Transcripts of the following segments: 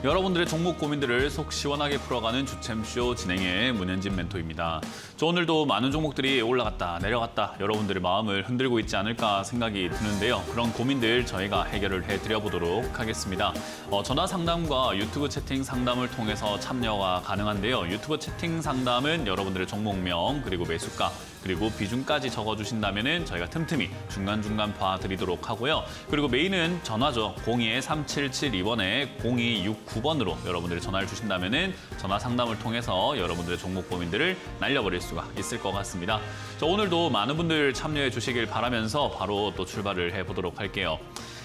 여러분들의 종목 고민들을 속 시원하게 풀어가는 주챔쇼 진행의 문현진 멘토입니다. 저 오늘도 많은 종목들이 올라갔다 내려갔다 여러분들의 마음을 흔들고 있지 않을까 생각이 드는데요. 그런 고민들 저희가 해결을 해드려보도록 하겠습니다. 전화 상담과 유튜브 채팅 상담을 통해서 참여가 가능한데요. 유튜브 채팅 상담은 여러분들의 종목명 그리고 매수가 그리고 비중까지 적어주신다면 저희가 틈틈이 중간중간 봐드리도록 하고요. 그리고 메인은 전화죠. 02-3772번에 0269번으로 여러분들이 전화를 주신다면 전화 상담을 통해서 여러분들의 종목 고민들을 날려버릴 수가 있을 것 같습니다. 오늘도 많은 분들 참여해 주시길 바라면서 바로 또 출발을 해보도록 할게요.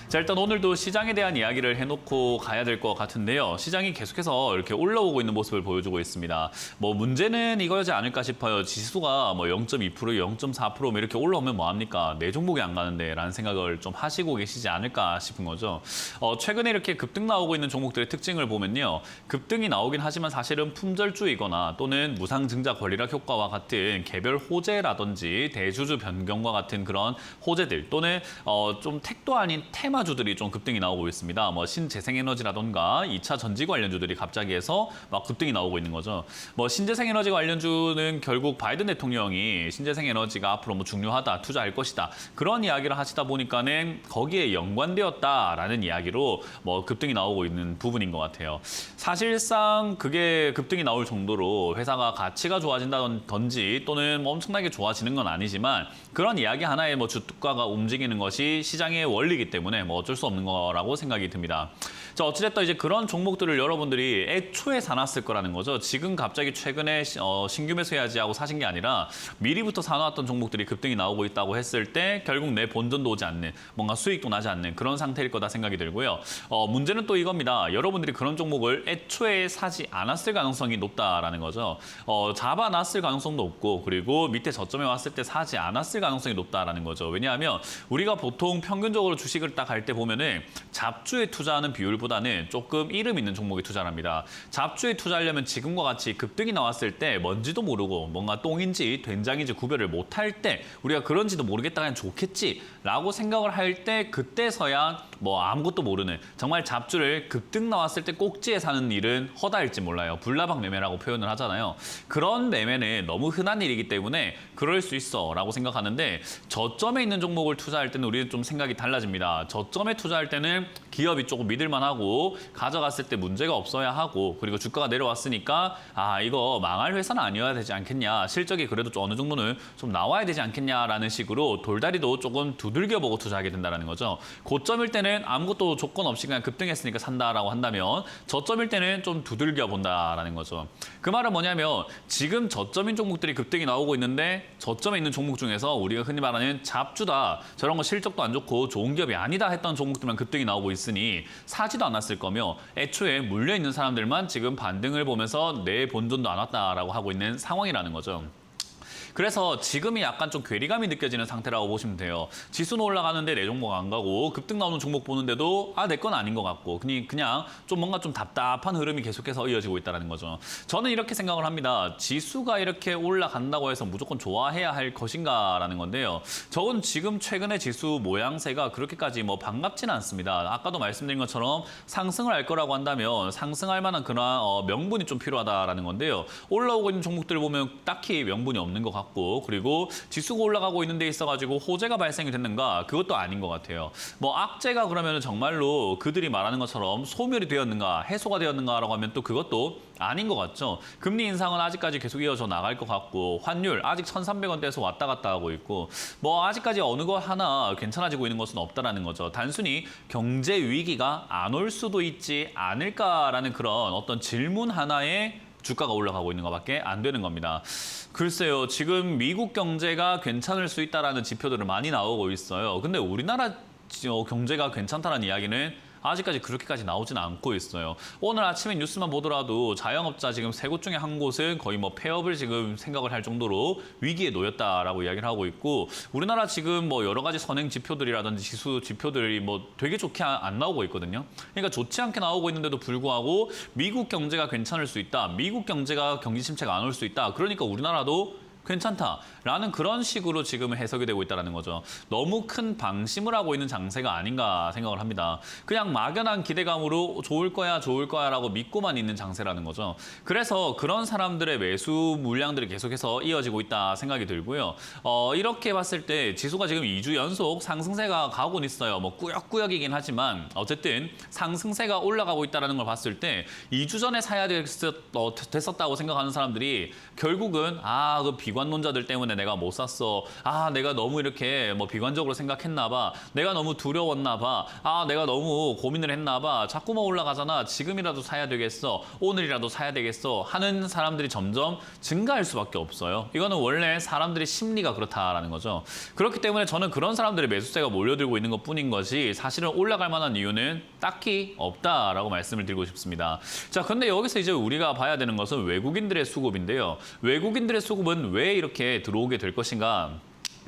자, 일단 오늘도 시장에 대한 이야기를 해놓고 가야 될 것 같은데요. 시장이 계속해서 이렇게 올라오고 있는 모습을 보여주고 있습니다. 문제는 이거지 않을까 싶어요. 지수가 0.2%, 0.4% 이렇게 올라오면 뭐합니까? 내 종목이 안 가는데 라는 생각을 좀 하시고 계시지 않을까 싶은 거죠. 최근에 이렇게 급등 나오고 있는 종목들의 특징을 보면요. 급등이 나오긴 하지만 사실은 품절주이거나 또는 무상증자 권리락 효과와 같은 개별 호재라든지 대주주 변경과 같은 그런 호재들 또는 좀 택도 아닌 테마주들이 좀 급등이 나오고 있습니다. 신재생에너지라던가 2차 전지 관련주들이 갑자기 해서 막 급등이 나오고 있는 거죠. 신재생에너지 관련주는 결국 바이든 대통령이 신재생에너지가 앞으로 중요하다, 투자할 것이다. 그런 이야기를 하시다 보니까는 거기에 연관되었다라는 이야기로 급등이 나오고 있는 부분인 것 같아요. 사실상 그게 급등이 나올 정도로 회사가 가치가 좋아진다든지 또는 엄청나게 좋아지는 건 아니지만 그런 이야기 하나에 주가가 움직이는 것이 시장의 원리이기 때문에 어쩔 수 없는 거라고 생각이 듭니다. 자, 어찌됐든 이제 그런 종목들을 여러분들이 애초에 사놨을 거라는 거죠. 지금 갑자기 최근에 신규 매수해야지 하고 사신 게 아니라 미리부터 사놓았던 종목들이 급등이 나오고 있다고 했을 때 결국 내 본전도 오지 않는 뭔가 수익도 나지 않는 그런 상태일 거다 생각이 들고요. 문제는 또 이겁니다. 여러분들이 그런 종목을 애초에 사지 않았을 가능성이 높다라는 거죠. 잡아놨을 가능성도 없고 그리고 밑에 저점에 왔을 때 사지 않았을 가능성이 높다라는 거죠. 왜냐하면 우리가 보통 평균적으로 주식을 딱 할 때 보면은 잡주에 투자하는 비율보다는 조금 이름 있는 종목에 투자를 합니다. 잡주에 투자하려면 지금과 같이 급등이 나왔을 때 뭔지도 모르고 뭔가 똥인지 된장인지 구별을 못할 때 우리가 그런지도 모르겠다 그냥 좋겠지라고 생각을 할 때 그때서야 아무것도 모르는 정말 잡주를 급등 나왔을 때 꼭지에 사는 일은 허다할지 몰라요. 불나방 매매라고 표현을 하잖아요. 그런 매매는 너무 흔한 일이기 때문에 그럴 수 있어 라고 생각하는데 저점에 있는 종목을 투자할 때는 우리는 좀 생각이 달라집니다. 저점에 투자할 때는 기업이 조금 믿을만하고 가져갔을 때 문제가 없어야 하고 그리고 주가가 내려왔으니까 이거 망할 회사는 아니어야 되지 않겠냐. 실적이 그래도 좀 어느 정도는 좀 나와야 되지 않겠냐라는 식으로 돌다리도 조금 두들겨보고 투자하게 된다는 거죠. 고점일 때는 아무것도 조건 없이 그냥 급등했으니까 산다라고 한다면 저점일 때는 좀 두들겨 본다라는 거죠. 그 말은 뭐냐면 지금 저점인 종목들이 급등이 나오고 있는데 저점에 있는 종목 중에서 우리가 흔히 말하는 잡주다. 저런 거 실적도 안 좋고 좋은 기업이 아니다 했던 종목들만 급등이 나오고 있으니 사지도 않았을 거며 애초에 물려있는 사람들만 지금 반등을 보면서 내 본전도 안 왔다라고 하고 있는 상황이라는 거죠. 그래서 지금이 약간 좀 괴리감이 느껴지는 상태라고 보시면 돼요. 지수는 올라가는데 내 종목 안 가고 급등 나오는 종목 보는데도 내 건 아닌 것 같고 그냥 좀 뭔가 좀 답답한 흐름이 계속해서 이어지고 있다는 거죠. 저는 이렇게 생각을 합니다. 지수가 이렇게 올라간다고 해서 무조건 좋아해야 할 것인가라는 건데요. 저건 지금 최근에 지수 모양새가 그렇게까지 반갑지는 않습니다. 아까도 말씀드린 것처럼 상승을 할 거라고 한다면 상승할 만한 그런 명분이 좀 필요하다라는 건데요. 올라오고 있는 종목들을 보면 딱히 명분이 없는 것 같고 그리고 지수가 올라가고 있는 데 있어가지고 호재가 발생이 됐는가 그것도 아닌 것 같아요. 악재가 그러면 정말로 그들이 말하는 것처럼 소멸이 되었는가 해소가 되었는가라고 하면 또 그것도 아닌 것 같죠. 금리 인상은 아직까지 계속 이어져 나갈 것 같고 환율 아직 1,300원대에서 왔다 갔다 하고 있고 아직까지 어느 것 하나 괜찮아지고 있는 것은 없다라는 거죠. 단순히 경제 위기가 안 올 수도 있지 않을까라는 그런 어떤 질문 하나에 주가가 올라가고 있는 것밖에 안 되는 겁니다. 글쎄요, 지금 미국 경제가 괜찮을 수 있다는 지표들은 많이 나오고 있어요. 근데 우리나라 경제가 괜찮다는 이야기는 아직까지 그렇게까지 나오진 않고 있어요. 오늘 아침에 뉴스만 보더라도 자영업자 지금 세 곳 중에 한 곳은 거의 폐업을 지금 생각을 할 정도로 위기에 놓였다라고 이야기를 하고 있고 우리나라 지금 여러 가지 선행 지표들이라든지 지수 지표들이 되게 좋게 안 나오고 있거든요. 그러니까 좋지 않게 나오고 있는데도 불구하고 미국 경제가 괜찮을 수 있다. 미국 경제가 경기 침체가 안 올 수 있다. 그러니까 우리나라도 괜찮다라는 그런 식으로 지금 해석이 되고 있다는 거죠. 너무 큰 방심을 하고 있는 장세가 아닌가 생각을 합니다. 그냥 막연한 기대감으로 좋을 거야라고 믿고만 있는 장세라는 거죠. 그래서 그런 사람들의 매수 물량들이 계속해서 이어지고 있다 생각이 들고요. 이렇게 봤을 때 지수가 지금 2주 연속 상승세가 가고는 있어요. 뭐 꾸역꾸역이긴 하지만 어쨌든 상승세가 올라가고 있다는 걸 봤을 때 2주 전에 사야 됐었다고 생각하는 사람들이 결국은 그 비관론자들 때문에 내가 못 샀어. 내가 너무 이렇게 뭐 비관적으로 생각했나 봐. 내가 너무 두려웠나 봐. 내가 너무 고민을 했나 봐. 자꾸만 올라가잖아. 지금이라도 사야 되겠어. 오늘이라도 사야 되겠어. 하는 사람들이 점점 증가할 수밖에 없어요. 이거는 원래 사람들의 심리가 그렇다라는 거죠. 그렇기 때문에 저는 그런 사람들의 매수세가 몰려들고 있는 것뿐인 것이 사실은 올라갈 만한 이유는 딱히 없다라고 말씀을 드리고 싶습니다. 자, 근데 여기서 이제 우리가 봐야 되는 것은 외국인들의 수급인데요. 외국인들의 수급은 왜 이렇게 들어오게 될 것인가?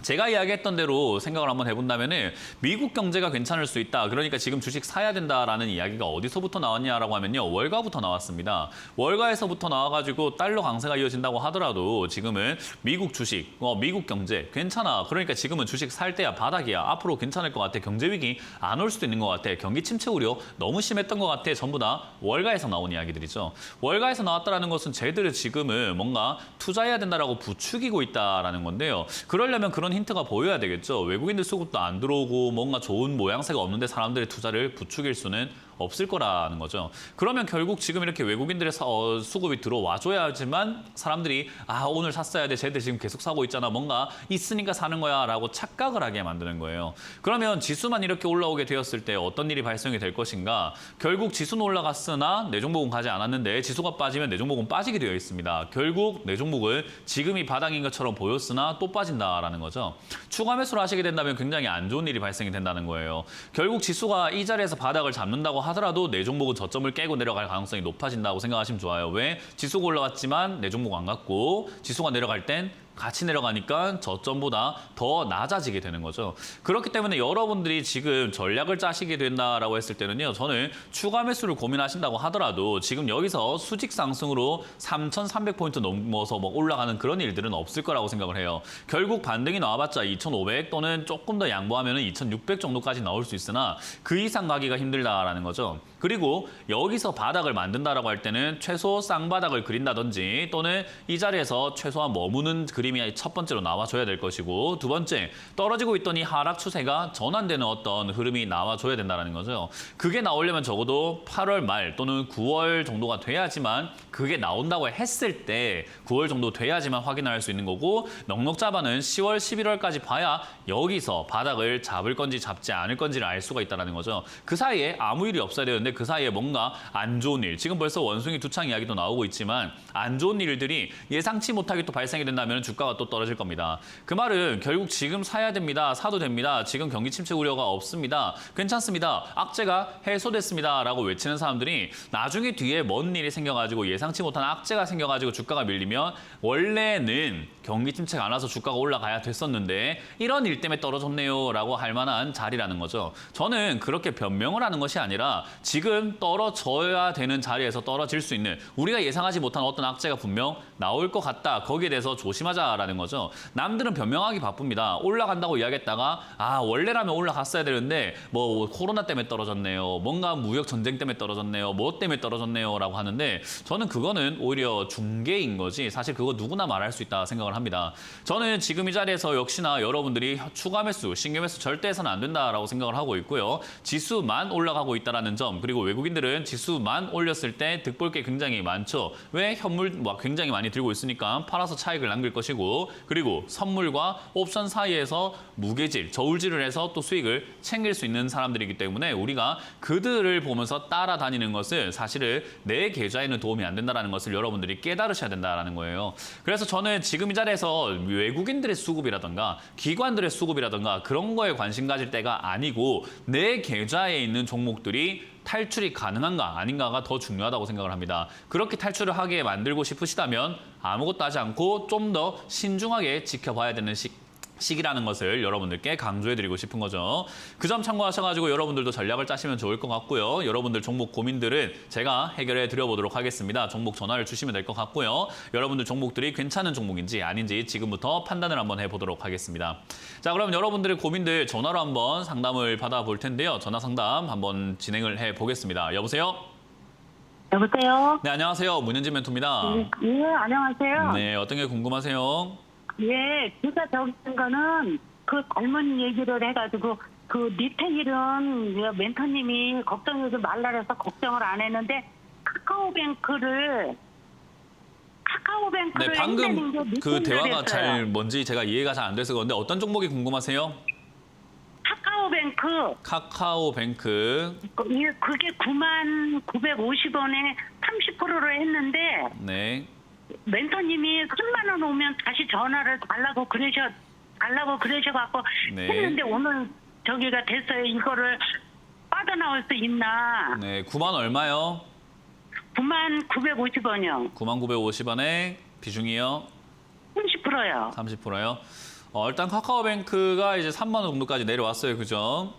제가 이야기했던 대로 생각을 한번 해본다면은 미국 경제가 괜찮을 수 있다. 그러니까 지금 주식 사야 된다라는 이야기가 어디서부터 나왔냐라고 하면요. 월가부터 나왔습니다. 월가에서부터 나와가지고 달러 강세가 이어진다고 하더라도 지금은 미국 주식, 미국 경제 괜찮아. 그러니까 지금은 주식 살 때야 바닥이야. 앞으로 괜찮을 것 같아. 경제 위기 안 올 수도 있는 것 같아. 경기 침체 우려 너무 심했던 것 같아. 전부 다 월가에서 나온 이야기들이죠. 월가에서 나왔다라는 것은 쟤들은 지금은 뭔가 투자해야 된다라고 부추기고 있다라는 건데요. 그러려면 그런 힌트가 보여야 되겠죠. 외국인들 수급도 안 들어오고 뭔가 좋은 모양새가 없는데 사람들의 투자를 부추길 수는 없을 거라는 거죠. 그러면 결국 지금 이렇게 외국인들의 수급이 들어와줘야지만 사람들이 오늘 샀어야 돼. 쟤들 지금 계속 사고 있잖아. 뭔가 있으니까 사는 거야 라고 착각을 하게 만드는 거예요. 그러면 지수만 이렇게 올라오게 되었을 때 어떤 일이 발생이 될 것인가? 결국 지수는 올라갔으나 내 종목은 가지 않았는데 지수가 빠지면 내 종목은 빠지게 되어 있습니다. 결국 내 종목은 지금이 바닥인 것처럼 보였으나 또 빠진다라는 거죠. 추가 매수를 하시게 된다면 굉장히 안 좋은 일이 발생이 된다는 거예요. 결국 지수가 이 자리에서 바닥을 잡는다고 하더라도 내 종목은 저점을 깨고 내려갈 가능성이 높아진다고 생각하시면 좋아요. 왜? 지수가 올라갔지만 내 종목 안 갔고 지수가 내려갈 땐 같이 내려가니까 저점보다 더 낮아지게 되는 거죠. 그렇기 때문에 여러분들이 지금 전략을 짜시게 된다라고 했을 때는요. 저는 추가 매수를 고민하신다고 하더라도 지금 여기서 수직 상승으로 3,300포인트 넘어서 올라가는 그런 일들은 없을 거라고 생각을 해요. 결국 반등이 나와봤자 2,500 또는 조금 더 양보하면 2,600 정도까지 나올 수 있으나 그 이상 가기가 힘들다라는 거죠. 그리고 여기서 바닥을 만든다라고 할 때는 최소 쌍바닥을 그린다든지 또는 이 자리에서 최소한 머무는 그림이 첫 번째로 나와줘야 될 것이고 두 번째 떨어지고 있던 이 하락 추세가 전환되는 어떤 흐름이 나와줘야 된다는 거죠. 그게 나오려면 적어도 8월 말 또는 9월 정도가 돼야지만 그게 나온다고 했을 때 9월 정도 돼야지만 확인할 수 있는 거고 넉넉 잡아는 10월, 11월까지 봐야 여기서 바닥을 잡을 건지 잡지 않을 건지를 알 수가 있다는 거죠. 그 사이에 아무 일이 없어야 되는데 그 사이에 뭔가 안 좋은 일, 지금 벌써 원숭이 두창 이야기도 나오고 있지만 안 좋은 일들이 예상치 못하게 또 발생이 된다면 주가가 또 떨어질 겁니다. 그 말은 결국 지금 사야 됩니다. 사도 됩니다. 지금 경기 침체 우려가 없습니다. 괜찮습니다. 악재가 해소됐습니다. 라고 외치는 사람들이 나중에 뒤에 뭔 일이 생겨가지고 예상치 못한 악재가 생겨가지고 주가가 밀리면 원래는 경기 침체가 안 와서 주가가 올라가야 됐었는데 이런 일 때문에 떨어졌네요. 라고 할 만한 자리라는 거죠. 저는 그렇게 변명을 하는 것이 아니라 지금 떨어져야 되는 자리에서 떨어질 수 있는 우리가 예상하지 못한 어떤 악재가 분명 나올 것 같다. 거기에 대해서 조심하자라는 거죠. 남들은 변명하기 바쁩니다. 올라간다고 이야기했다가 원래라면 올라갔어야 되는데 뭐 코로나 때문에 떨어졌네요. 뭔가 무역 전쟁 때문에 떨어졌네요. 뭐 때문에 떨어졌네요. 라고 하는데 저는 그거는 오히려 중계인 거지 사실 그거 누구나 말할 수 있다 생각을 합니다. 저는 지금 이 자리에서 역시나 여러분들이 추가 매수, 신규 매수 절대 해서는 안 된다라고 생각을 하고 있고요. 지수만 올라가고 있다는 점 그리고 외국인들은 지수만 올렸을 때 득볼 게 굉장히 많죠. 왜? 현물 굉장히 많이 들고 있으니까 팔아서 차익을 남길 것이고 그리고 선물과 옵션 사이에서 무게질, 저울질을 해서 또 수익을 챙길 수 있는 사람들이기 때문에 우리가 그들을 보면서 따라다니는 것은 사실은 내 계좌에는 도움이 안 된다는 것을 여러분들이 깨달으셔야 된다는 거예요. 그래서 저는 지금 이 자리에서 외국인들의 수급이라든가 기관들의 수급이라든가 그런 거에 관심 가질 때가 아니고 내 계좌에 있는 종목들이 탈출이 가능한가 아닌가가 더 중요하다고 생각을 합니다. 그렇게 탈출을 하게 만들고 싶으시다면 아무것도 하지 않고 좀 더 신중하게 지켜봐야 되는 시기라는 것을 여러분들께 강조해드리고 싶은 거죠. 그 점 참고하셔가지고 여러분들도 전략을 짜시면 좋을 것 같고요. 여러분들 종목 고민들은 제가 해결해 드려보도록 하겠습니다. 종목 전화를 주시면 될 것 같고요. 여러분들 종목들이 괜찮은 종목인지 아닌지 지금부터 판단을 한번 해보도록 하겠습니다. 자, 그럼 여러분들의 고민들 전화로 한번 상담을 받아볼 텐데요. 전화 상담 한번 진행을 해보겠습니다. 여보세요? 여보세요? 네, 안녕하세요. 문현진 멘토입니다. 예, 안녕하세요. 네, 어떤 게 궁금하세요? 예, 제가 적은 거는 그 닮은 얘기를 해가지고 그 리테일은 멘토님이 걱정하지 말라 그래서 걱정을 안 했는데 카카오뱅크를 네, 방금 그 대화가 했어요. 잘 뭔지 제가 이해가 잘 안 돼서 그런데 어떤 종목이 궁금하세요? 카카오뱅크 카카오뱅크. 그게 99,950원에 30%를 했는데 네. 멘토님이 3만 원 오면 다시 전화를 달라고 그러셔갖고 네. 했는데 오늘 저기가 됐어요. 이거를 빠져나올 수 있나? 네, 9만 얼마요? 99,950원이요. 9,950원에 비중이요? 30%요. 30%요? 일단 카카오뱅크가 이제 3만 원 정도까지 내려왔어요. 그죠?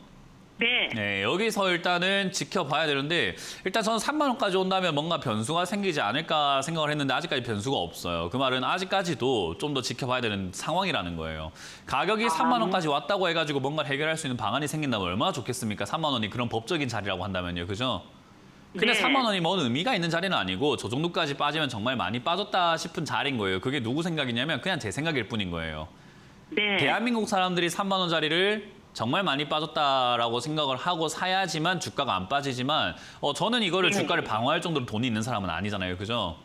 네. 네, 여기서 일단은 지켜봐야 되는데 일단 저는 3만 원까지 온다면 뭔가 변수가 생기지 않을까 생각을 했는데 아직까지 변수가 없어요. 그 말은 아직까지도 좀 더 지켜봐야 되는 상황이라는 거예요. 가격이 3만 원까지 왔다고 해가지고 뭔가를 해결할 수 있는 방안이 생긴다면 얼마나 좋겠습니까? 3만 원이 그런 법적인 자리라고 한다면요. 그죠? 근데 네. 3만 원이 뭔 의미가 있는 자리는 아니고 저 정도까지 빠지면 정말 많이 빠졌다 싶은 자리인 거예요. 그게 누구 생각이냐면 그냥 제 생각일 뿐인 거예요. 네. 대한민국 사람들이 3만 원짜리를 정말 많이 빠졌다라고 생각을 하고 사야지만 주가가 안 빠지지만 저는 이거를 네. 주가를 방어할 정도로 돈이 있는 사람은 아니잖아요. 그죠?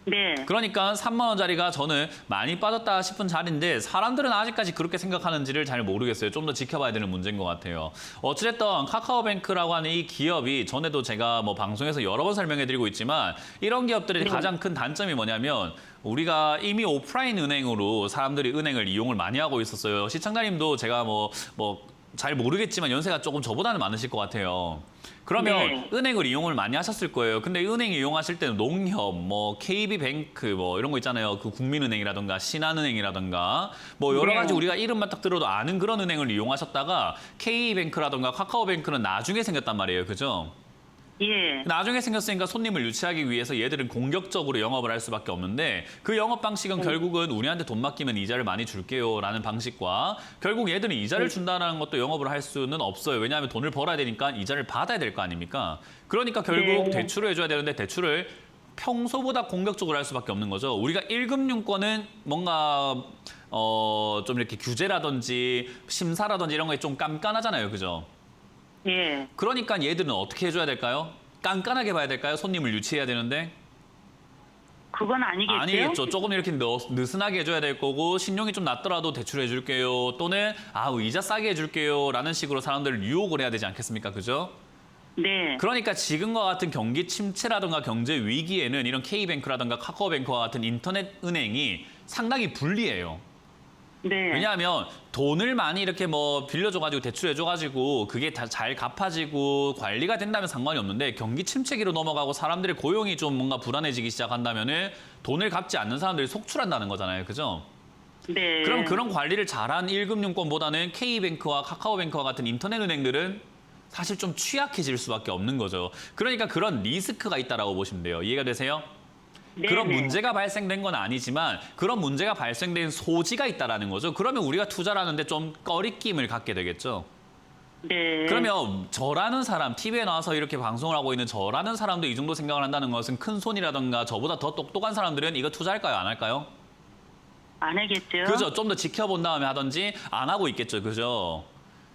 네. 그러니까 3만 원짜리가 저는 많이 빠졌다 싶은 자리인데 사람들은 아직까지 그렇게 생각하는지를 잘 모르겠어요. 좀 더 지켜봐야 되는 문제인 것 같아요. 어찌됐든 카카오뱅크라고 하는 이 기업이 전에도 제가 뭐 방송에서 여러 번 설명해드리고 있지만 이런 기업들의 네. 가장 큰 단점이 뭐냐면 우리가 이미 오프라인 은행으로 사람들이 은행을 이용을 많이 하고 있었어요. 시청자님도 제가 뭐 잘 모르겠지만 연세가 조금 저보다는 많으실 것 같아요. 그러면 네. 은행을 이용을 많이 하셨을 거예요. 근데 은행 이용하실 때는 농협, 뭐 KB뱅크 뭐 이런 거 있잖아요. 그 국민은행이라든가 신한은행이라든가 뭐 여러 네. 가지 우리가 이름만 딱 들어도 아는 그런 은행을 이용하셨다가 K뱅크라든가 카카오뱅크는 나중에 생겼단 말이에요. 그죠? 예. 나중에 생겼으니까 손님을 유치하기 위해서 얘들은 공격적으로 영업을 할 수밖에 없는데 그 영업 방식은 결국은 우리한테 돈 맡기면 이자를 많이 줄게요 라는 방식과 결국 얘들은 이자를 준다는 것도 영업을 할 수는 없어요. 왜냐하면 돈을 벌어야 되니까 이자를 받아야 될 거 아닙니까? 그러니까 결국 네. 대출을 해줘야 되는데 대출을 평소보다 공격적으로 할 수밖에 없는 거죠. 우리가 1금융권은 뭔가 좀 이렇게 규제라든지 심사라든지 이런 거에 좀 깐깐하잖아요. 그죠? 예. 그러니까 얘들은 어떻게 해줘야 될까요? 깐깐하게 봐야 될까요? 손님을 유치해야 되는데? 그건 아니겠죠? 아니겠죠. 조금 이렇게 느슨하게 해줘야 될 거고 신용이 좀 낮더라도 대출해 줄게요. 또는 이자 싸게 해줄게요. 라는 식으로 사람들을 유혹을 해야 되지 않겠습니까? 그죠? 네. 그러니까 지금과 같은 경기 침체라든가 경제 위기에는 이런 K뱅크라든가 카카오뱅크와 같은 인터넷 은행이 상당히 불리해요. 네. 왜냐하면 돈을 많이 이렇게 뭐 빌려줘가지고 대출해줘가지고 그게 다 잘 갚아지고 관리가 된다면 상관이 없는데 경기 침체기로 넘어가고 사람들의 고용이 좀 뭔가 불안해지기 시작한다면은 돈을 갚지 않는 사람들이 속출한다는 거잖아요. 그죠? 네. 그럼 그런 관리를 잘한 1금융권보다는 K뱅크와 카카오뱅크와 같은 인터넷 은행들은 사실 좀 취약해질 수밖에 없는 거죠. 그러니까 그런 리스크가 있다라고 보시면 돼요. 이해가 되세요? 네, 그런 네. 문제가 발생된 건 아니지만 그런 문제가 발생된 소지가 있다라는 거죠. 그러면 우리가 투자를 하는데 좀 꺼리낌을 갖게 되겠죠. 네. 그러면 저라는 사람, TV에 나와서 이렇게 방송을 하고 있는 저라는 사람도 이 정도 생각을 한다는 것은 큰 손이라든가 저보다 더 똑똑한 사람들은 이거 투자할까요? 안 할까요? 안 하겠죠? 그죠? 좀 더 지켜본 다음에 하든지 안 하고 있겠죠. 그죠?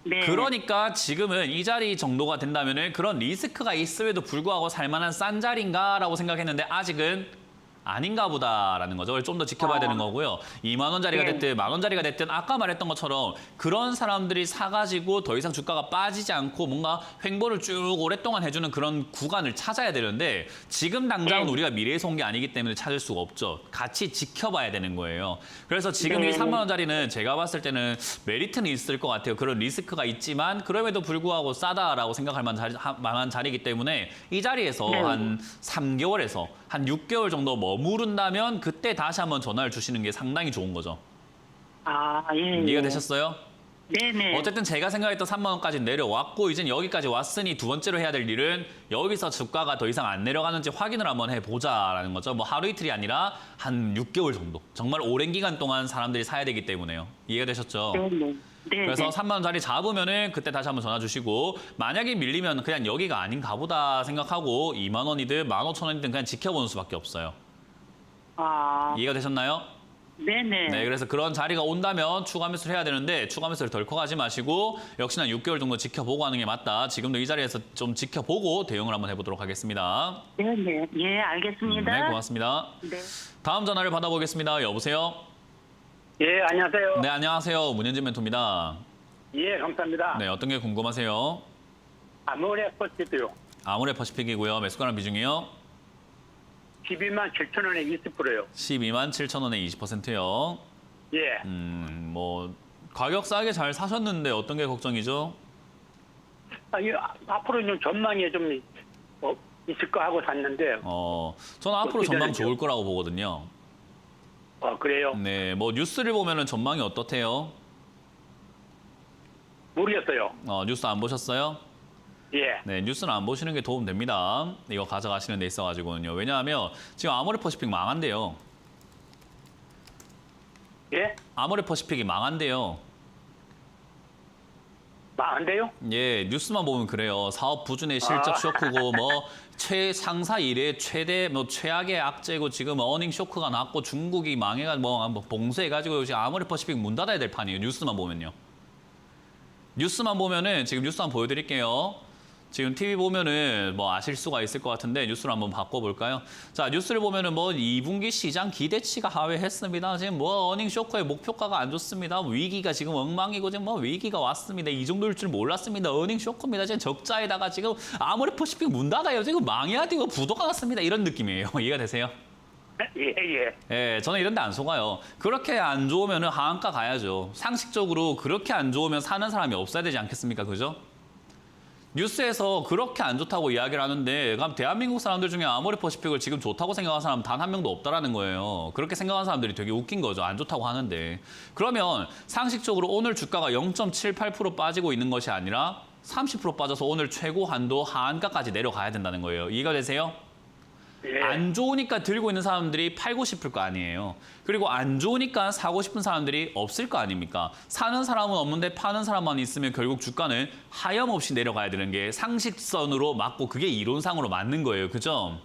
네. 그러니까 지금은 이 자리 정도가 된다면 그런 리스크가 있음에도 불구하고 살만한 싼 자리인가라고 생각했는데 아직은 아닌가 보다라는 거죠. 좀 더 지켜봐야 되는 거고요. 2만 원짜리가 네. 됐든 만 원짜리가 됐든 아까 말했던 것처럼 그런 사람들이 사가지고 더 이상 주가가 빠지지 않고 뭔가 횡보를 쭉 오랫동안 해주는 그런 구간을 찾아야 되는데 지금 당장은 네. 우리가 미래에서 온 게 아니기 때문에 찾을 수가 없죠. 같이 지켜봐야 되는 거예요. 그래서 지금 네. 이 3만 원짜리는 제가 봤을 때는 메리트는 있을 것 같아요. 그런 리스크가 있지만 그럼에도 불구하고 싸다라고 생각할 만한 자리이기 때문에 이 자리에서 네. 한 3개월에서 한 6개월 정도 머무른다면 그때 다시 한번 전화를 주시는 게 상당히 좋은 거죠. 아, 예. 이해가 예. 되셨어요? 네네. 어쨌든 제가 생각했던 3만 원까지 내려왔고 이제 여기까지 왔으니 두 번째로 해야 될 일은 여기서 주가가 더 이상 안 내려가는지 확인을 한번 해보자라는 거죠. 뭐 하루 이틀이 아니라 한 6개월 정도. 정말 오랜 기간 동안 사람들이 사야 되기 때문에요. 이해가 되셨죠? 네네. 네. 그래서 3만 원짜리 잡으면은 그때 다시 한번 전화 주시고 만약에 밀리면 그냥 여기가 아닌가 보다 생각하고 2만 원이든 15,000원이든 그냥 지켜보는 수밖에 없어요. 아, 이해가 되셨나요? 네네. 네, 그래서 그런 자리가 온다면 추가 매수를 해야 되는데 추가 매수를 덜컥 하지 마시고 역시나 6개월 정도 지켜보고 하는 게 맞다. 지금도 이 자리에서 좀 지켜보고 대응을 한번 해보도록 하겠습니다. 네네. 예, 알겠습니다. 네, 고맙습니다. 네. 다음 전화를 받아보겠습니다. 여보세요? 예, 안녕하세요. 네, 안녕하세요. 문현진 멘토입니다. 예, 감사합니다. 네, 어떤 게 궁금하세요? 아모레 퍼시드요. 아모레 퍼시픽이고요. 매수가랑 비중이요? 12만 7천 원에 20%요. 12만 7천 원에 20%요. 예. 뭐 가격 싸게 잘 사셨는데 어떤 게 걱정이죠? 앞으로 좀 전망이 좀 있을 거 하고 샀는데, 저는 앞으로 전망 기다리죠. 좋을 거라고 보거든요. 그래요? 네, 뭐 뉴스를 보면은 전망이 어떻대요? 모르겠어요. 뉴스 안 보셨어요? 예. 네, 뉴스는 안 보시는 게 도움 됩니다. 이거 가져가시는 데 있어가지고는요. 왜냐하면 지금 아모레 퍼시픽 망한대요. 예? 아모레 퍼시픽이 망한대요. 안 돼요? 예, 뉴스만 보면 그래요. 사업 부진의 실적 쇼크고 뭐 최상사 이래 최대 뭐 최악의 악재고 지금 어닝 쇼크가 났고 중국이 망해가 뭐 봉쇄해가지고 지금 아모레 퍼시픽 문 닫아야 될 판이에요. 뉴스만 보면요. 뉴스만 보면은 지금 뉴스 한번 보여드릴게요. 지금 TV 보면은 뭐 아실 수가 있을 것 같은데 뉴스를 한번 바꿔볼까요? 자, 뉴스를 보면은 뭐 2분기 시장 기대치가 하회했습니다. 지금 뭐 어닝 쇼크의 목표가가 안 좋습니다. 위기가 지금 엉망이고 지금 뭐 위기가 왔습니다. 이 정도일 줄 몰랐습니다. 어닝 쇼크입니다. 지금 적자에다가 지금 아모레 퍼시픽 문 닫아요. 지금 망해야 되고 부도가 났습니다. 이런 느낌이에요. 이해가 되세요? 예, 예. 예, 저는 이런 데 안 속아요. 그렇게 안 좋으면은 하한가 가야죠. 상식적으로 그렇게 안 좋으면 사는 사람이 없어야 되지 않겠습니까? 그죠? 뉴스에서 그렇게 안 좋다고 이야기를 하는데 그럼 대한민국 사람들 중에 아모레 퍼시픽을 지금 좋다고 생각하는 사람 단 한 명도 없다라는 거예요. 그렇게 생각하는 사람들이 되게 웃긴 거죠. 안 좋다고 하는데. 그러면 상식적으로 오늘 주가가 0.78% 빠지고 있는 것이 아니라 30% 빠져서 오늘 최고 한도 하한가까지 내려가야 된다는 거예요. 이해가 되세요? 예. 안 좋으니까 들고 있는 사람들이 팔고 싶을 거 아니에요. 그리고 안 좋으니까 사고 싶은 사람들이 없을 거 아닙니까? 사는 사람은 없는데 파는 사람만 있으면 결국 주가는 하염없이 내려가야 되는 게 상식선으로 맞고 그게 이론상으로 맞는 거예요. 그죠?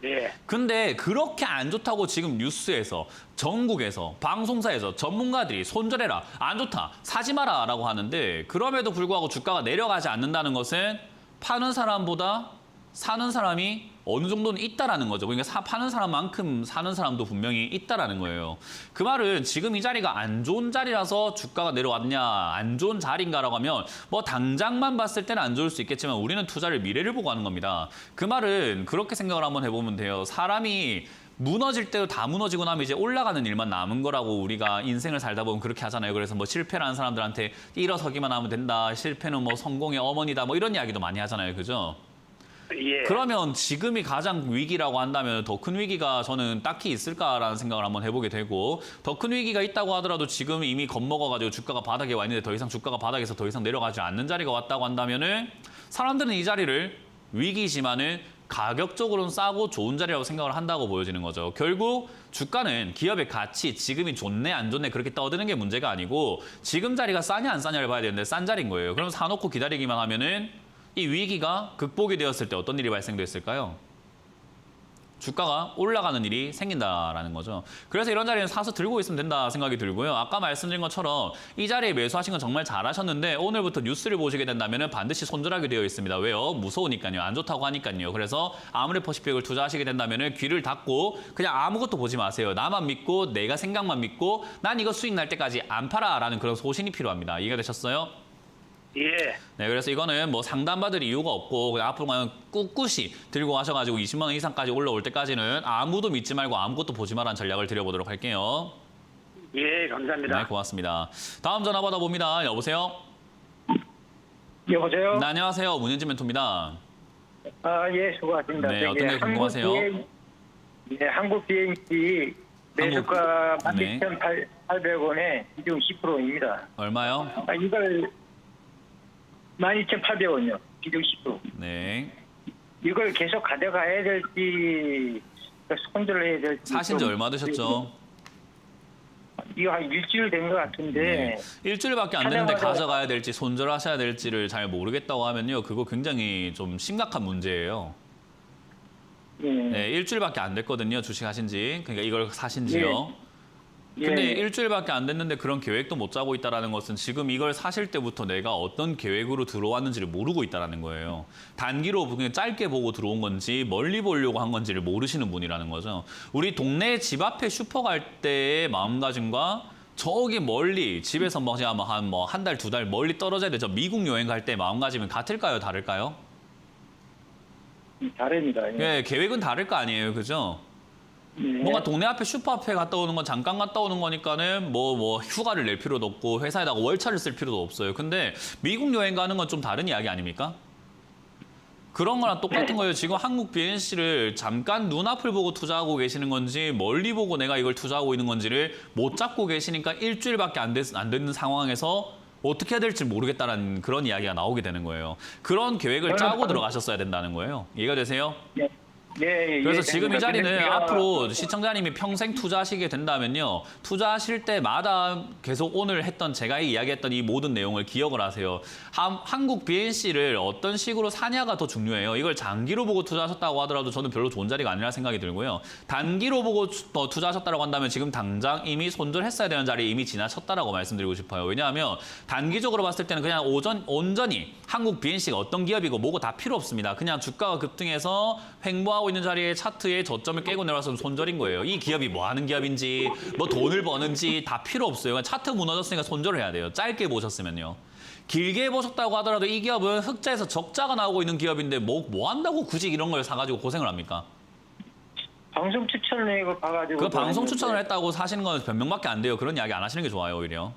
예. 근데 그렇게 안 좋다고 지금 뉴스에서 전국에서 방송사에서 전문가들이 손절해라, 안 좋다, 사지 마라 라고 하는데 그럼에도 불구하고 주가가 내려가지 않는다는 것은 파는 사람보다 사는 사람이 어느 정도는 있다라는 거죠. 그러니까 파는 사람만큼 사는 사람도 분명히 있다라는 거예요. 그 말은 지금 이 자리가 안 좋은 자리라서 주가가 내려왔냐, 안 좋은 자리인가라고 하면 뭐 당장만 봤을 때는 안 좋을 수 있겠지만 우리는 투자를 미래를 보고 하는 겁니다. 그 말은 그렇게 생각을 한번 해보면 돼요. 사람이 무너질 때도 다 무너지고 나면 이제 올라가는 일만 남은 거라고 우리가 인생을 살다 보면 그렇게 하잖아요. 그래서 뭐 실패라는 사람들한테 일어서기만 하면 된다. 실패는 뭐 성공의 어머니다. 뭐 이런 이야기도 많이 하잖아요. 그죠? 예. 그러면 지금이 가장 위기라고 한다면 더 큰 위기가 저는 딱히 있을까라는 생각을 한번 해보게 되고 더 큰 위기가 있다고 하더라도 지금 이미 겁먹어가지고 주가가 바닥에 와 있는데 더 이상 주가가 바닥에서 더 이상 내려가지 않는 자리가 왔다고 한다면은 사람들은 이 자리를 위기지만은 가격적으로는 싸고 좋은 자리라고 생각을 한다고 보여지는 거죠. 결국 주가는 기업의 가치, 지금이 좋네 안 좋네 그렇게 떠드는 게 문제가 아니고 지금 자리가 싸냐 안 싸냐를 봐야 되는데 싼 자리인 거예요. 그럼 사놓고 기다리기만 하면은 이 위기가 극복이 되었을 때 어떤 일이 발생됐을까요? 주가가 올라가는 일이 생긴다라는 거죠. 그래서 이런 자리는 사서 들고 있으면 된다 생각이 들고요. 아까 말씀드린 것처럼 이 자리에 매수하신 건 정말 잘하셨는데 오늘부터 뉴스를 보시게 된다면 반드시 손절하게 되어 있습니다. 왜요? 무서우니까요. 안 좋다고 하니까요. 그래서 아모레 퍼시픽을 투자하시게 된다면 귀를 닫고 그냥 아무것도 보지 마세요. 나만 믿고 내가 생각만 믿고 난 이거 수익 날 때까지 안 팔아라는 그런 소신이 필요합니다. 이해가 되셨어요? 예. 네, 그래서 이거는 뭐 상담받을 이유가 없고 그냥 앞으로 그냥 꿋꿋이 들고 가셔가지고 20만 원 이상까지 올라올 때까지는 아무도 믿지 말고 아무것도 보지 말라는 전략을 드려보도록 할게요. 예, 감사합니다. 네, 고맙습니다. 다음 전화 받아봅니다. 여보세요? 여보세요? 네, 안녕하세요. 문현진 멘토입니다. 예, 수고하십니다. 네, 어떤 게 궁금하세요? 한국 비행기 매수가 네. 12,800원에 비중 10%입니다. 얼마요? 이걸 12,800원요. 비중 10%. 네. 이걸 계속 가져가야 될지 손절을 해야 될지. 사신 지 좀- 얼마 되셨죠? 이거 한 일주일 된 것 같은데. 네. 일주일밖에 안 됐는데 가져가자. 가져가야 될지 손절하셔야 될지를 잘 모르겠다고 하면요. 그거 굉장히 좀 심각한 문제예요. 예. 네, 일주일밖에 안 됐거든요. 주식하신 지. 그러니까 이걸 사신 지요. 예. 근데 일주일밖에 안 됐는데 그런 계획도 못 짜고 있다는 것은 지금 이걸 사실 때부터 내가 어떤 계획으로 들어왔는지를 모르고 있다는 거예요. 단기로 그냥 짧게 보고 들어온 건지 멀리 보려고 한 건지를 모르시는 분이라는 거죠. 우리 동네 집 앞에 슈퍼 갈 때의 마음가짐과 저기 멀리 집에서 한 달, 두 달 멀리 떨어져야 되죠. 미국 여행 갈 때 마음가짐은 같을까요? 다를까요? 다릅니다. 예. 예, 계획은 다를 거 아니에요. 그죠? 예. 뭔가 동네 앞에 슈퍼 앞에 갔다 오는 건 잠깐 갔다 오는 거니까는 뭐 휴가를 낼 필요도 없고 회사에다가 월차를 쓸 필요도 없어요. 근데 미국 여행 가는 건 좀 다른 이야기 아닙니까? 그런 거랑 똑같은 거예요. 지금 한국 BNC를 잠깐 눈앞을 보고 투자하고 계시는 건지 멀리 보고 내가 이걸 투자하고 있는 건지를 못 잡고 계시니까 일주일밖에 안 되는 상황에서 어떻게 해야 될지 모르겠다는 그런 이야기가 나오게 되는 거예요. 그런 계획을 짜고 들어가셨어야 된다는 거예요. 이해가 되세요? 예. 예. 그래서 예. 지금 이 자리는 근데 제가- 앞으로 시청자님이 평생 투자하시게 된다면요. 투자하실 때마다 계속 오늘 했던 제가 이야기했던 이 모든 내용을 기억을 하세요. 한국 BNC를 어떤 식으로 사냐가 더 중요해요. 이걸 장기로 보고 투자하셨다고 하더라도 저는 별로 좋은 자리가 아니라 생각이 들고요. 단기로 보고 투자하셨다고 한다면 지금 당장 이미 손절했어야 되는 자리에 이미 지나쳤다라고 말씀드리고 싶어요. 왜냐하면 단기적으로 봤을 때는 그냥 온전히 한국 BNC가 어떤 기업이고 뭐고 다 필요 없습니다. 그냥 주가가 급등해서 횡보하고 있는 자리에 차트에 저점을 깨고 내려와서 손절인 거예요. 이 기업이 뭐 하는 기업인지 뭐 돈을 버는지 다 필요 없어요. 그냥 차트 무너졌으니까 손절을 해야 돼요. 짧게 보셨으면요. 길게 보셨다고 하더라도 이 기업은 흑자에서 적자가 나오고 있는 기업인데 뭐 한다고 굳이 이런 걸 사가지고 고생을 합니까? 방송 추천을 이거 봐가지고. 그 방송 추천을 했다고 사시는 건 변명밖에 안 돼요. 그런 이야기 안 하시는 게 좋아요, 오히려.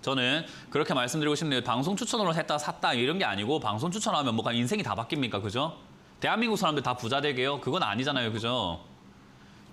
저는 그렇게 말씀드리고 싶네요. 방송 추천으로 했다 샀다 이런 게 아니고 방송 추천하면 뭐가 인생이 다 바뀝니까? 그죠? 대한민국 사람들 다 부자 되게요? 그건 아니잖아요. 그죠?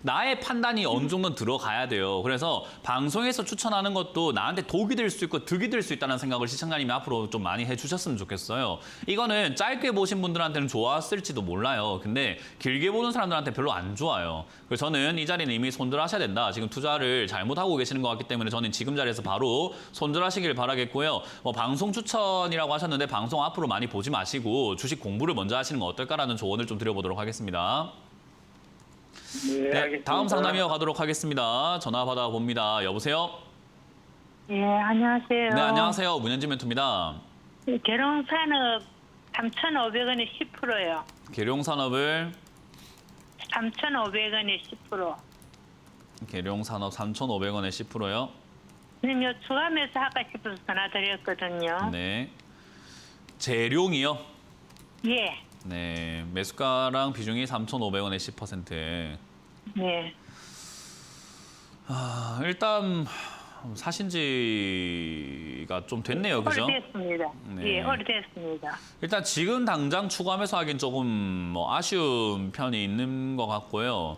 나의 판단이 어느 정도는 들어가야 돼요. 그래서 방송에서 추천하는 것도 나한테 독이 될 수 있고 득이 될 수 있다는 생각을 시청자님이 앞으로 좀 많이 해주셨으면 좋겠어요. 이거는 짧게 보신 분들한테는 좋았을지도 몰라요. 근데 길게 보는 사람들한테 별로 안 좋아요. 그래서 저는 이 자리는 이미 손절하셔야 된다. 지금 투자를 잘못하고 계시는 것 같기 때문에 저는 지금 자리에서 바로 손절하시길 바라겠고요. 방송 추천이라고 하셨는데 방송 앞으로 많이 보지 마시고 주식 공부를 먼저 하시는 건 어떨까라는 조언을 좀 드려보도록 하겠습니다. 네, 네, 알겠습니다. 다음 상담 이어가도록 하겠습니다. 전화 받아봅니다. 여보세요? 예, 안녕하세요. 네, 안녕하세요. 문현진 멘토입니다. 계룡산업 3,500원에 10%요. 계룡산업을 3,500원에 10%. 계룡산업 3,500원에 10%요. 선생님, 추가 매수 할까 싶어서 전화 드렸거든요. 네. 재룡이요? 예, 네. 매수가랑 비중이 3,500원에 10%. 네. 일단 사신 지가 좀 됐네요. 그죠? 오래됐습니다. 네. 예, 오래됐습니다. 일단 지금 당장 추가 매수하기는 조금 아쉬운 편이 있는 것 같고요.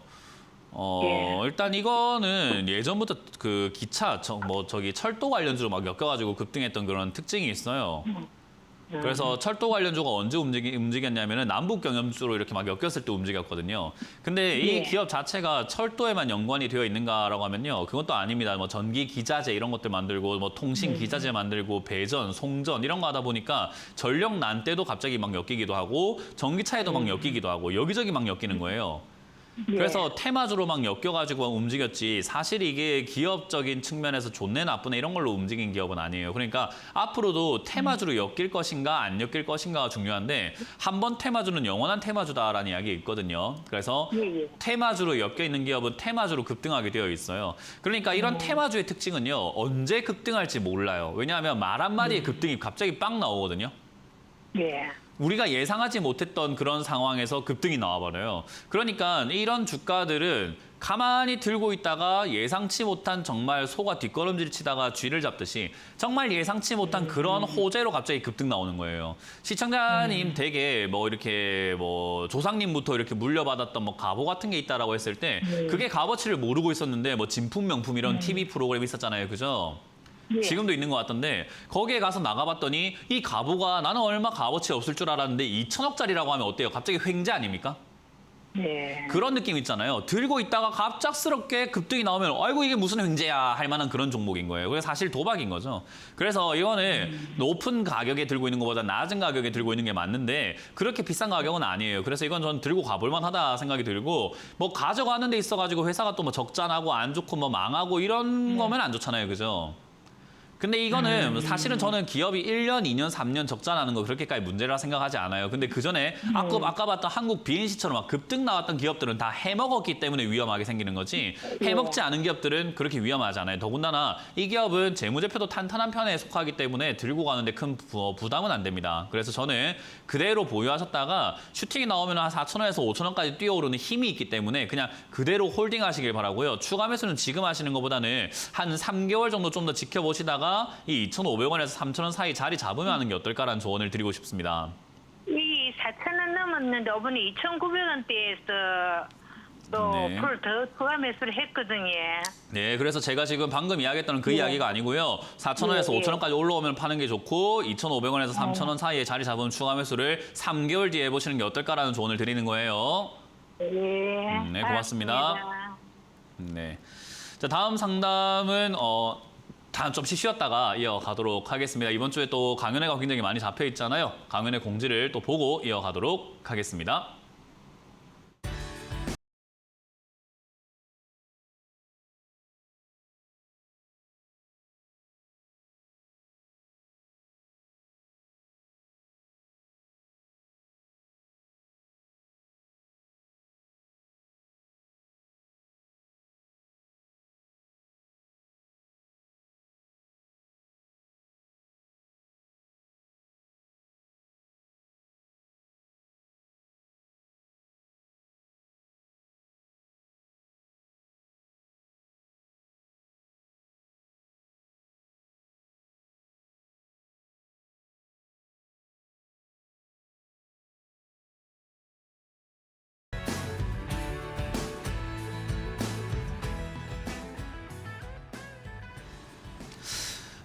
예. 일단 이거는 예전부터 그 기차, 저기 철도 관련주로 막 엮여가지고 급등했던 그런 특징이 있어요. 그래서 철도 관련주가 언제 움직였냐면은 남북 경협주로 이렇게 막 엮였을 때 움직였거든요. 근데 이 예. 기업 자체가 철도에만 연관이 되어 있는가라고 하면요. 그건 또 아닙니다. 뭐 전기 기자재 이런 것들 만들고 뭐 통신 기자재 만들고 배전, 송전 이런 거 하다 보니까 전력난 때도 갑자기 막 엮이기도 하고 전기차에도 막 엮이기도 하고 여기저기 막 엮이는 거예요. 그래서 테마주로 막 엮여가지고 움직였지 사실 이게 기업적인 측면에서 좋네 나쁘네 이런 걸로 움직인 기업은 아니에요. 그러니까 앞으로도 테마주로 엮일 것인가 안 엮일 것인가가 중요한데 한 번 테마주는 영원한 테마주다라는 이야기 있거든요. 그래서 예, 예. 테마주로 엮여있는 기업은 테마주로 급등하게 되어 있어요. 그러니까 이런 테마주의 특징은요. 언제 급등할지 몰라요. 왜냐하면 말 한마디에 급등이 갑자기 빵 나오거든요. 예. 우리가 예상하지 못했던 그런 상황에서 급등이 나와버려요. 그러니까 이런 주가들은 가만히 들고 있다가 예상치 못한 정말 소가 뒷걸음질 치다가 쥐를 잡듯이 정말 예상치 못한 그런 호재로 갑자기 급등 나오는 거예요. 시청자님 댁에 뭐 이렇게 뭐 조상님부터 이렇게 물려받았던 뭐 갑오 같은 게 있다라고 했을 때 그게 값어치를 모르고 있었는데 뭐 진품 명품 이런 TV 프로그램 있었잖아요. 그죠? 예. 지금도 있는 것 같던데 거기에 가서 나가봤더니 이 갑오가 나는 얼마 값어치 없을 줄 알았는데 2천억짜리라고 하면 어때요? 갑자기 횡재 아닙니까? 네. 그런 느낌 있잖아요. 들고 있다가 갑작스럽게 급등이 나오면 아이고 이게 무슨 횡재야 할 만한 그런 종목인 거예요. 그래서 사실 도박인 거죠. 그래서 이거는 높은 가격에 들고 있는 것보다 낮은 가격에 들고 있는 게 맞는데 그렇게 비싼 가격은 아니에요. 그래서 이건 전 들고 가볼 만하다 생각이 들고 뭐 가져가는 데 있어가지고 회사가 또 뭐 적자나고 안 좋고 뭐 망하고 이런 거면 안 좋잖아요. 그죠? 근데 이거는 사실은 저는 기업이 1년, 2년, 3년 적자 나는 거 그렇게까지 문제라 생각하지 않아요. 근데 그 전에 아까 봤던 한국 BNC처럼 막 급등 나왔던 기업들은 다 해먹었기 때문에 위험하게 생기는 거지 해먹지 않은 기업들은 그렇게 위험하지 않아요. 더군다나 이 기업은 재무제표도 탄탄한 편에 속하기 때문에 들고 가는데 큰 부담은 안 됩니다. 그래서 저는 그대로 보유하셨다가 슈팅이 나오면 한 4,000원에서 5,000원까지 뛰어오르는 힘이 있기 때문에 그냥 그대로 홀딩하시길 바라고요. 추가 매수는 지금 하시는 것보다는 한 3개월 정도 좀 더 지켜보시다가 이 2,500원에서 3,000원 사이 자리 잡으면 하는 게 어떨까라는 조언을 드리고 싶습니다. 이 4,000원 넘었는데 이번에 2,900원대에서 또 네. 풀 더 추가 매수를 했거든요. 네, 그래서 제가 지금 방금 이야기했던 그 이야기가 아니고요. 4,000원에서 예, 예. 5,000원까지 올라오면 파는 게 좋고 2,500원에서 3,000원 사이에 자리 잡은 추가 매수를 3개월 뒤에 해보시는 게 어떨까라는 조언을 드리는 거예요. 네. 네, 고맙습니다. 알았습니다. 네. 자, 다음 상담은 다음 좀 쉬었다가 이어가도록 하겠습니다. 이번 주에 또 강연회가 굉장히 많이 잡혀 있잖아요. 강연회 공지를 또 보고 이어가도록 하겠습니다.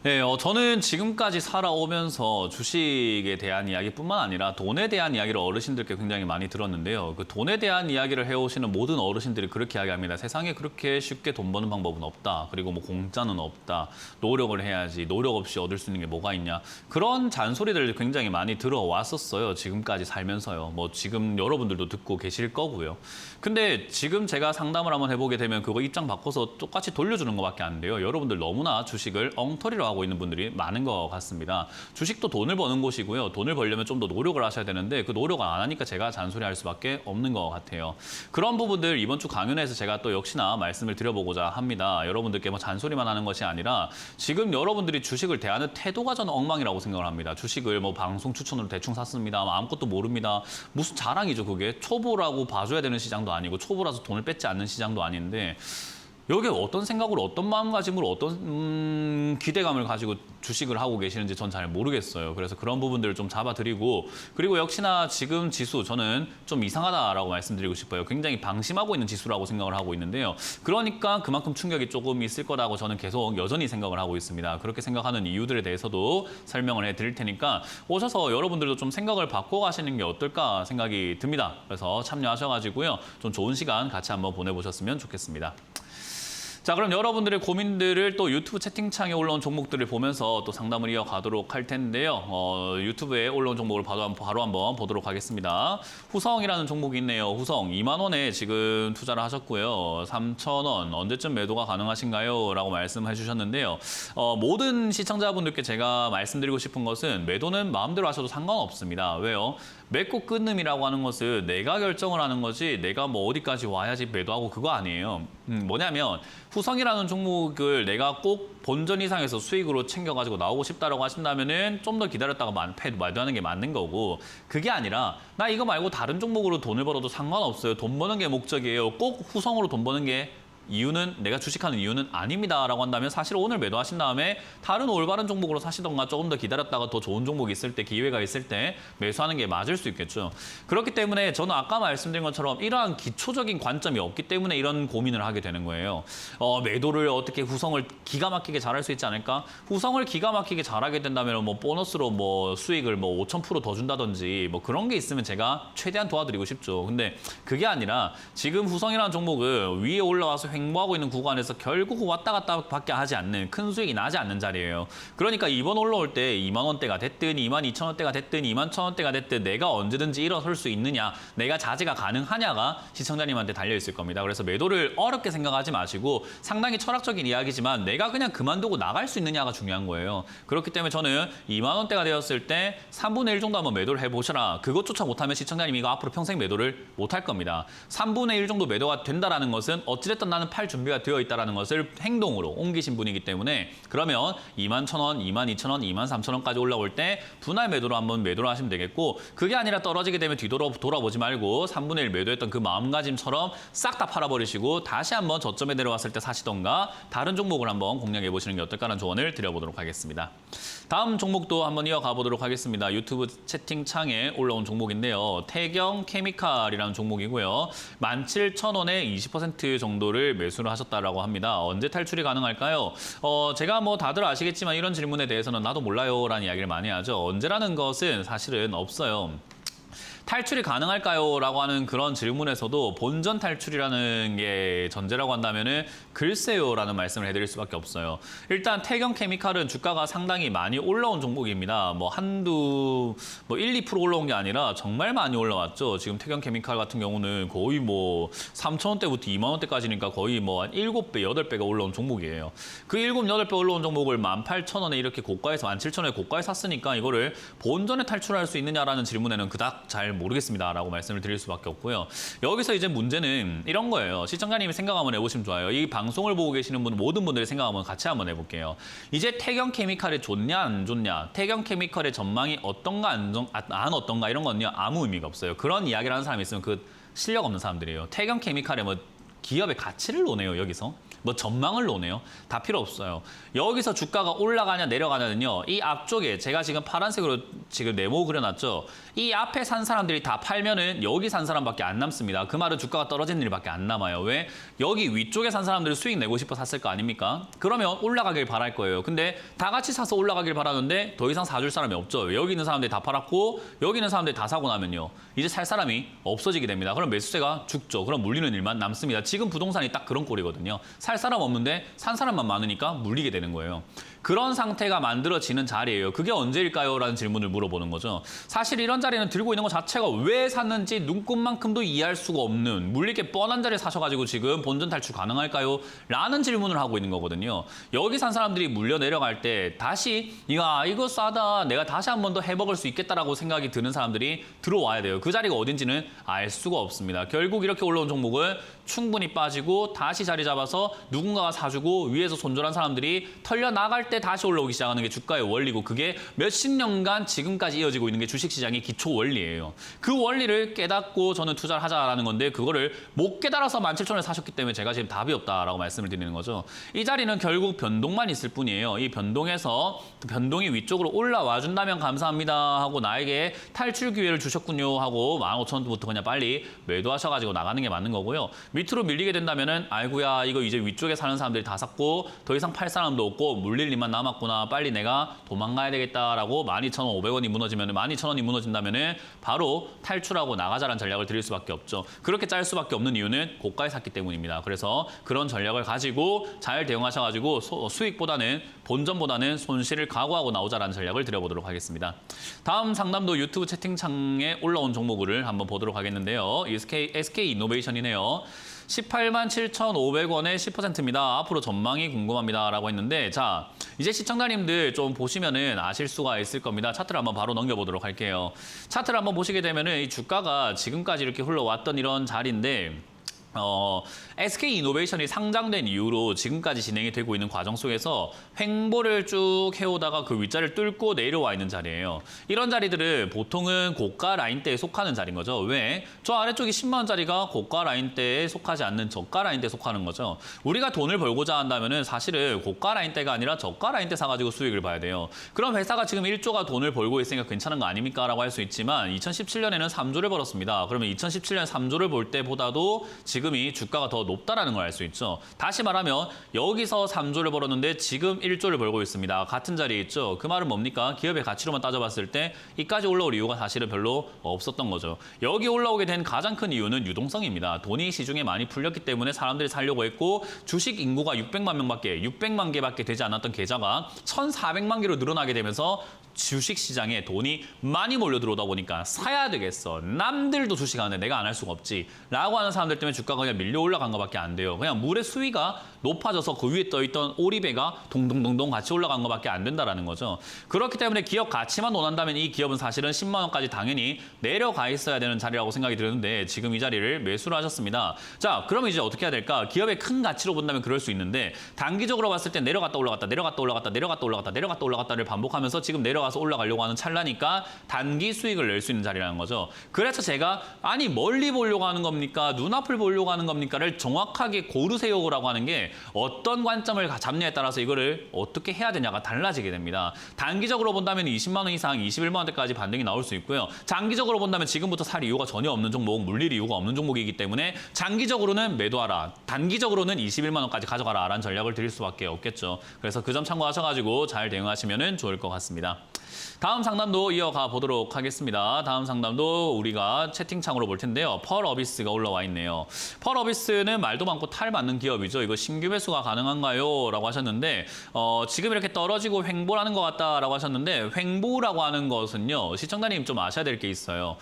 네, 저는 지금까지 살아오면서 주식에 대한 이야기뿐만 아니라 돈에 대한 이야기를 어르신들께 굉장히 많이 들었는데요. 그 돈에 대한 이야기를 해오시는 모든 어르신들이 그렇게 이야기합니다. 세상에 그렇게 쉽게 돈 버는 방법은 없다. 그리고 뭐 공짜는 없다. 노력을 해야지. 노력 없이 얻을 수 있는 게 뭐가 있냐. 그런 잔소리들 굉장히 많이 들어왔었어요. 지금까지 살면서요. 뭐 지금 여러분들도 듣고 계실 거고요. 근데 지금 제가 상담을 한번 해보게 되면 그거 입장 바꿔서 똑같이 돌려주는 것밖에 안 돼요. 여러분들 너무나 주식을 엉터리로 하고 있는 분들이 많은 것 같습니다. 주식도 돈을 버는 곳이고요. 돈을 벌려면 좀 더 노력을 하셔야 되는데 그 노력을 안 하니까 제가 잔소리할 수밖에 없는 것 같아요. 그런 부분들 이번 주 강연에서 제가 또 역시나 말씀을 드려보고자 합니다. 여러분들께 뭐 잔소리만 하는 것이 아니라 지금 여러분들이 주식을 대하는 태도가 저는 엉망이라고 생각을 합니다. 주식을 뭐 방송 추천으로 대충 샀습니다. 아무것도 모릅니다. 무슨 자랑이죠 그게. 초보라고 봐줘야 되는 시장도 아니고 초보라서 돈을 뺏지 않는 시장도 아닌데 여기에 어떤 생각으로 어떤 마음가짐으로 어떤 기대감을 가지고 주식을 하고 계시는지 전 잘 모르겠어요. 그래서 그런 부분들을 좀 잡아드리고 그리고 역시나 지금 지수 저는 좀 이상하다라고 말씀드리고 싶어요. 굉장히 방심하고 있는 지수라고 생각을 하고 있는데요. 그러니까 그만큼 충격이 조금 있을 거라고 저는 계속 여전히 생각을 하고 있습니다. 그렇게 생각하는 이유들에 대해서도 설명을 해드릴 테니까 오셔서 여러분들도 좀 생각을 바꿔가시는 게 어떨까 생각이 듭니다. 그래서 참여하셔가지고요. 좀 좋은 시간 같이 한번 보내보셨으면 좋겠습니다. 자, 그럼 여러분들의 고민들을 또 유튜브 채팅창에 올라온 종목들을 보면서 또 상담을 이어가도록 할 텐데요. 유튜브에 올라온 종목을 바로 한번 보도록 하겠습니다. 후성이라는 종목이 있네요. 후성 2만 원에 지금 투자를 하셨고요. 3,000원 언제쯤 매도가 가능하신가요? 라고 말씀해 주셨는데요. 모든 시청자분들께 제가 말씀드리고 싶은 것은 매도는 마음대로 하셔도 상관없습니다. 왜요? 맺고 끊음이라고 하는 것은 내가 결정을 하는 거지 내가 뭐 어디까지 와야지 매도하고 그거 아니에요. 뭐냐면 후성이라는 종목을 내가 꼭 본전 이상에서 수익으로 챙겨가지고 나오고 싶다라고 하신다면은 좀 더 기다렸다가 매도하는 게 맞는 거고 그게 아니라 나 이거 말고 다른 종목으로 돈을 벌어도 상관없어요. 돈 버는 게 목적이에요. 꼭 후성으로 돈 버는 게 이유는 내가 주식하는 이유는 아닙니다라고 한다면 사실 오늘 매도하신 다음에 다른 올바른 종목으로 사시던가 조금 더 기다렸다가 더 좋은 종목이 있을 때 기회가 있을 때 매수하는 게 맞을 수 있겠죠. 그렇기 때문에 저는 아까 말씀드린 것처럼 이러한 기초적인 관점이 없기 때문에 이런 고민을 하게 되는 거예요. 매도를 어떻게 후성을 기가 막히게 잘할 수 있지 않을까? 후성을 기가 막히게 잘하게 된다면 뭐 보너스로 뭐 수익을 뭐 5,000%더 준다든지 뭐 그런 게 있으면 제가 최대한 도와드리고 싶죠. 근데 그게 아니라 지금 후성이라는 종목은 위에 올라와서 횡보하고 있는 구간에서 결국 왔다 갔다 밖에 하지 않는 큰 수익이 나지 않는 자리예요. 그러니까 이번 올라올 때 2만 원대가 됐든 2만 2천 원대가 됐든 2만 1천 원대가 됐든 내가 언제든지 일어설 수 있느냐, 내가 자제가 가능하냐가 시청자님한테 달려있을 겁니다. 그래서 매도를 어렵게 생각하지 마시고 상당히 철학적인 이야기지만 내가 그냥 그만두고 나갈 수 있느냐가 중요한 거예요. 그렇기 때문에 저는 2만 원대가 되었을 때 3분의 1 정도 한번 매도를 해보셔라. 그것조차 못하면 시청자님이 이거 앞으로 평생 매도를 못할 겁니다. 3분의 1 정도 매도가 된다는 것은 어찌됐든 나는 팔 준비가 되어 있다는 것을 행동으로 옮기신 분이기 때문에 그러면 2만 1,000원, 2만 2천 원, 2만 3천 원까지 올라올 때 분할 매도로 한번 매도를 하시면 되겠고 그게 아니라 떨어지게 되면 돌아보지 말고 3분의 1 매도했던 그 마음가짐처럼 싹 다 팔아버리시고 다시 한번 저점에 내려왔을 때 사시던가 다른 종목을 한번 공략해 보시는 게 어떨까라는 조언을 드려보도록 하겠습니다. 다음 종목도 한번 이어가 보도록 하겠습니다. 유튜브 채팅창에 올라온 종목인데요. 태경 케미칼이라는 종목이고요. 17,000원에 20% 정도를 매수를 하셨다라고 합니다. 언제 탈출이 가능할까요? 제가 뭐 다들 아시겠지만 이런 질문에 대해서는 나도 몰라요라는 이야기를 많이 하죠. 언제라는 것은 사실은 없어요. 탈출이 가능할까요? 라고 하는 그런 질문에서도 본전 탈출이라는 게 전제라고 한다면은 글쎄요 라는 말씀을 해드릴 수밖에 없어요. 일단 태경 케미칼은 주가가 상당히 많이 올라온 종목입니다. 뭐 1, 2% 올라온 게 아니라 정말 많이 올라왔죠. 지금 태경 케미칼 같은 경우는 거의 뭐 3,000원대부터 2만 원대까지니까 거의 뭐 한 7배, 8배가 올라온 종목이에요. 그 7, 8배 올라온 종목을 18,000원에 이렇게 고가에서 17,000원에 고가에 샀으니까 이거를 본전에 탈출할 수 있느냐라는 질문에는 그닥 잘 모르겠습니다라고 말씀을 드릴 수밖에 없고요. 여기서 이제 문제는 이런 거예요. 시청자님이 생각 한번 해보시면 좋아요. 이 방송을 보고 계시는 모든 분들이 생각 한번 같이 한번 해볼게요. 이제 태경 케미칼이 좋냐 안 좋냐, 태경 케미칼의 전망이 어떤가 안 어떤가 이런 건요 아무 의미가 없어요. 그런 이야기를 하는 사람이 있으면 그 실력 없는 사람들이에요. 태경 케미칼의 뭐 기업의 가치를 노네요 여기서. 뭐 전망을 노네요. 다 필요 없어요. 여기서 주가가 올라가냐 내려가냐는요. 이 앞쪽에 제가 지금 파란색으로 지금 네모 그려놨죠. 이 앞에 산 사람들이 다 팔면은 여기 산 사람밖에 안 남습니다. 그 말은 주가가 떨어지는 일밖에 안 남아요. 왜? 여기 위쪽에 산 사람들이 수익 내고 싶어 샀을 거 아닙니까? 그러면 올라가길 바랄 거예요. 근데 다 같이 사서 올라가길 바라는데 더 이상 사줄 사람이 없죠. 여기 있는 사람들이 다 팔았고 여기 있는 사람들이 다 사고 나면요. 이제 살 사람이 없어지게 됩니다. 그럼 매수세가 죽죠. 그럼 물리는 일만 남습니다. 지금 부동산이 딱 그런 꼴이거든요. 살 사람 없는데 산 사람만 많으니까 물리게 되는 거예요. 그런 상태가 만들어지는 자리예요. 그게 언제일까요? 라는 질문을 물어보는 거죠. 사실 이런 자리는 들고 있는 것 자체가 왜 샀는지 눈꼽만큼도 이해할 수가 없는 물리게 뻔한 자리에 사셔가지고 지금 본전 탈출 가능할까요? 라는 질문을 하고 있는 거거든요. 여기 산 사람들이 물려 내려갈 때 다시 이거 싸다 내가 다시 한 번 더 해먹을 수 있겠다라고 생각이 드는 사람들이 들어와야 돼요. 그 자리가 어딘지는 알 수가 없습니다. 결국 이렇게 올라온 종목은 충분히 빠지고 다시 자리 잡아서 누군가가 사주고 위에서 손절한 사람들이 털려 나갈 때 다시 올라오기 시작하는 게 주가의 원리고 그게 몇십 년간 지금까지 이어지고 있는 게 주식시장의 기초 원리예요. 그 원리를 깨닫고 저는 투자를 하자라는 건데 그거를 못 깨달아서 17,000원에 사셨기 때문에 제가 지금 답이 없다라고 말씀을 드리는 거죠. 이 자리는 결국 변동만 있을 뿐이에요. 이 변동에서 변동이 위쪽으로 올라와 준다면 감사합니다 하고 나에게 탈출 기회를 주셨군요 하고 15,000원부터 그냥 빨리 매도하셔가지고 나가는 게 맞는 거고요. 밑으로 밀리게 된다면은 아이고야 이거 이제 위쪽에 사는 사람들이 다 샀고 더 이상 팔 사람도 없고 물릴 일만 남았구나. 빨리 내가 도망가야 되겠다라고 12,500원이 무너지면 12,000원이 무너진다면은 바로 탈출하고 나가자라는 전략을 드릴 수밖에 없죠. 그렇게 짤 수밖에 없는 이유는 고가에 샀기 때문입니다. 그래서 그런 전략을 가지고 잘 대응하셔가지고 수익보다는 본전보다는 손실을 각오하고 나오자라는 전략을 드려보도록 하겠습니다. 다음 상담도 유튜브 채팅창에 올라온 종목을 한번 보도록 하겠는데요. SK 이노베이션이네요. 18만 7,500원에 10%입니다. 앞으로 전망이 궁금합니다라고 했는데 자, 이제 시청자님들 좀 보시면은 아실 수가 있을 겁니다. 차트를 한번 바로 넘겨보도록 할게요. 차트를 한번 보시게 되면은 이 주가가 지금까지 이렇게 흘러왔던 이런 자리인데 SK이노베이션이 상장된 이후로 지금까지 진행이 되고 있는 과정 속에서 횡보를 쭉 해오다가 그 윗자리를 뚫고 내려와 있는 자리예요. 이런 자리들은 보통은 고가 라인대에 속하는 자리인 거죠. 왜? 저 아래쪽이 10만 원짜리가 고가 라인대에 속하지 않는 저가 라인대에 속하는 거죠. 우리가 돈을 벌고자 한다면은 사실은 고가 라인대가 아니라 저가 라인대 사가지고 수익을 봐야 돼요. 그럼 회사가 지금 1조가 돈을 벌고 있으니까 괜찮은 거 아닙니까? 라고 할 수 있지만 2017년에는 3조를 벌었습니다. 그러면 2017년 3조를 볼 때보다도 지금이 주가가 더 높다라는 걸 알 수 있죠. 다시 말하면 여기서 3조를 벌었는데 지금 1조를 벌고 있습니다. 같은 자리에 있죠. 그 말은 뭡니까? 기업의 가치로만 따져봤을 때 이까지 올라올 이유가 사실은 별로 없었던 거죠. 여기 올라오게 된 가장 큰 이유는 유동성입니다. 돈이 시중에 많이 풀렸기 때문에 사람들이 살려고 했고 주식 인구가 600만 개밖에 되지 않았던 계좌가 1,400만 개로 늘어나게 되면서 주식 시장에 돈이 많이 몰려 들어오다 보니까 사야 되겠어. 남들도 주식하는데 내가 안 할 수가 없지. 라고 하는 사람들 때문에 주가가 그냥 밀려 올라간 것밖에 안 돼요. 그냥 물의 수위가 높아져서 그 위에 떠있던 오리배가 동동동동 같이 올라간 것밖에 안 된다라는 거죠. 그렇기 때문에 기업 가치만 논한다면 이 기업은 사실은 10만 원까지 당연히 내려가 있어야 되는 자리라고 생각이 드는데 지금 이 자리를 매수를 하셨습니다. 자, 그러면 이제 어떻게 해야 될까? 기업의 큰 가치로 본다면 그럴 수 있는데 단기적으로 봤을 때 내려갔다 올라갔다 내려갔다 올라갔다 내려갔다 올라갔다 내려갔다 올라갔다를 반복하면서 지금 내려가서 올라가려고 하는 찰나니까 단기 수익을 낼 수 있는 자리라는 거죠. 그래서 제가 아니 멀리 보려고 하는 겁니까? 눈앞을 보려고 하는 겁니까를 정확하게 고르세요라고 하는 게 어떤 관점을 잡냐에 따라서 이거를 어떻게 해야 되냐가 달라지게 됩니다. 단기적으로 본다면 20만 원 이상 21만 원대까지 반등이 나올 수 있고요. 장기적으로 본다면 지금부터 살 이유가 전혀 없는 종목, 물릴 이유가 없는 종목이기 때문에 장기적으로는 매도하라. 단기적으로는 21만 원까지 가져가라 라는 전략을 드릴 수밖에 없겠죠. 그래서 그 점 참고하셔가지고 잘 대응하시면 좋을 것 같습니다. 다음 상담도 이어가 보도록 하겠습니다. 다음 상담도 우리가 채팅창으로 볼 텐데요. 펄어비스가 올라와 있네요. 펄어비스는 말도 많고 탈 맞는 기업이죠. 이거 신규 매수가 가능한가요? 라고 하셨는데 지금 이렇게 떨어지고 횡보라는 것 같다라고 하셨는데 횡보라고 하는 것은요. 시청자님 좀 아셔야 될 게 있어요.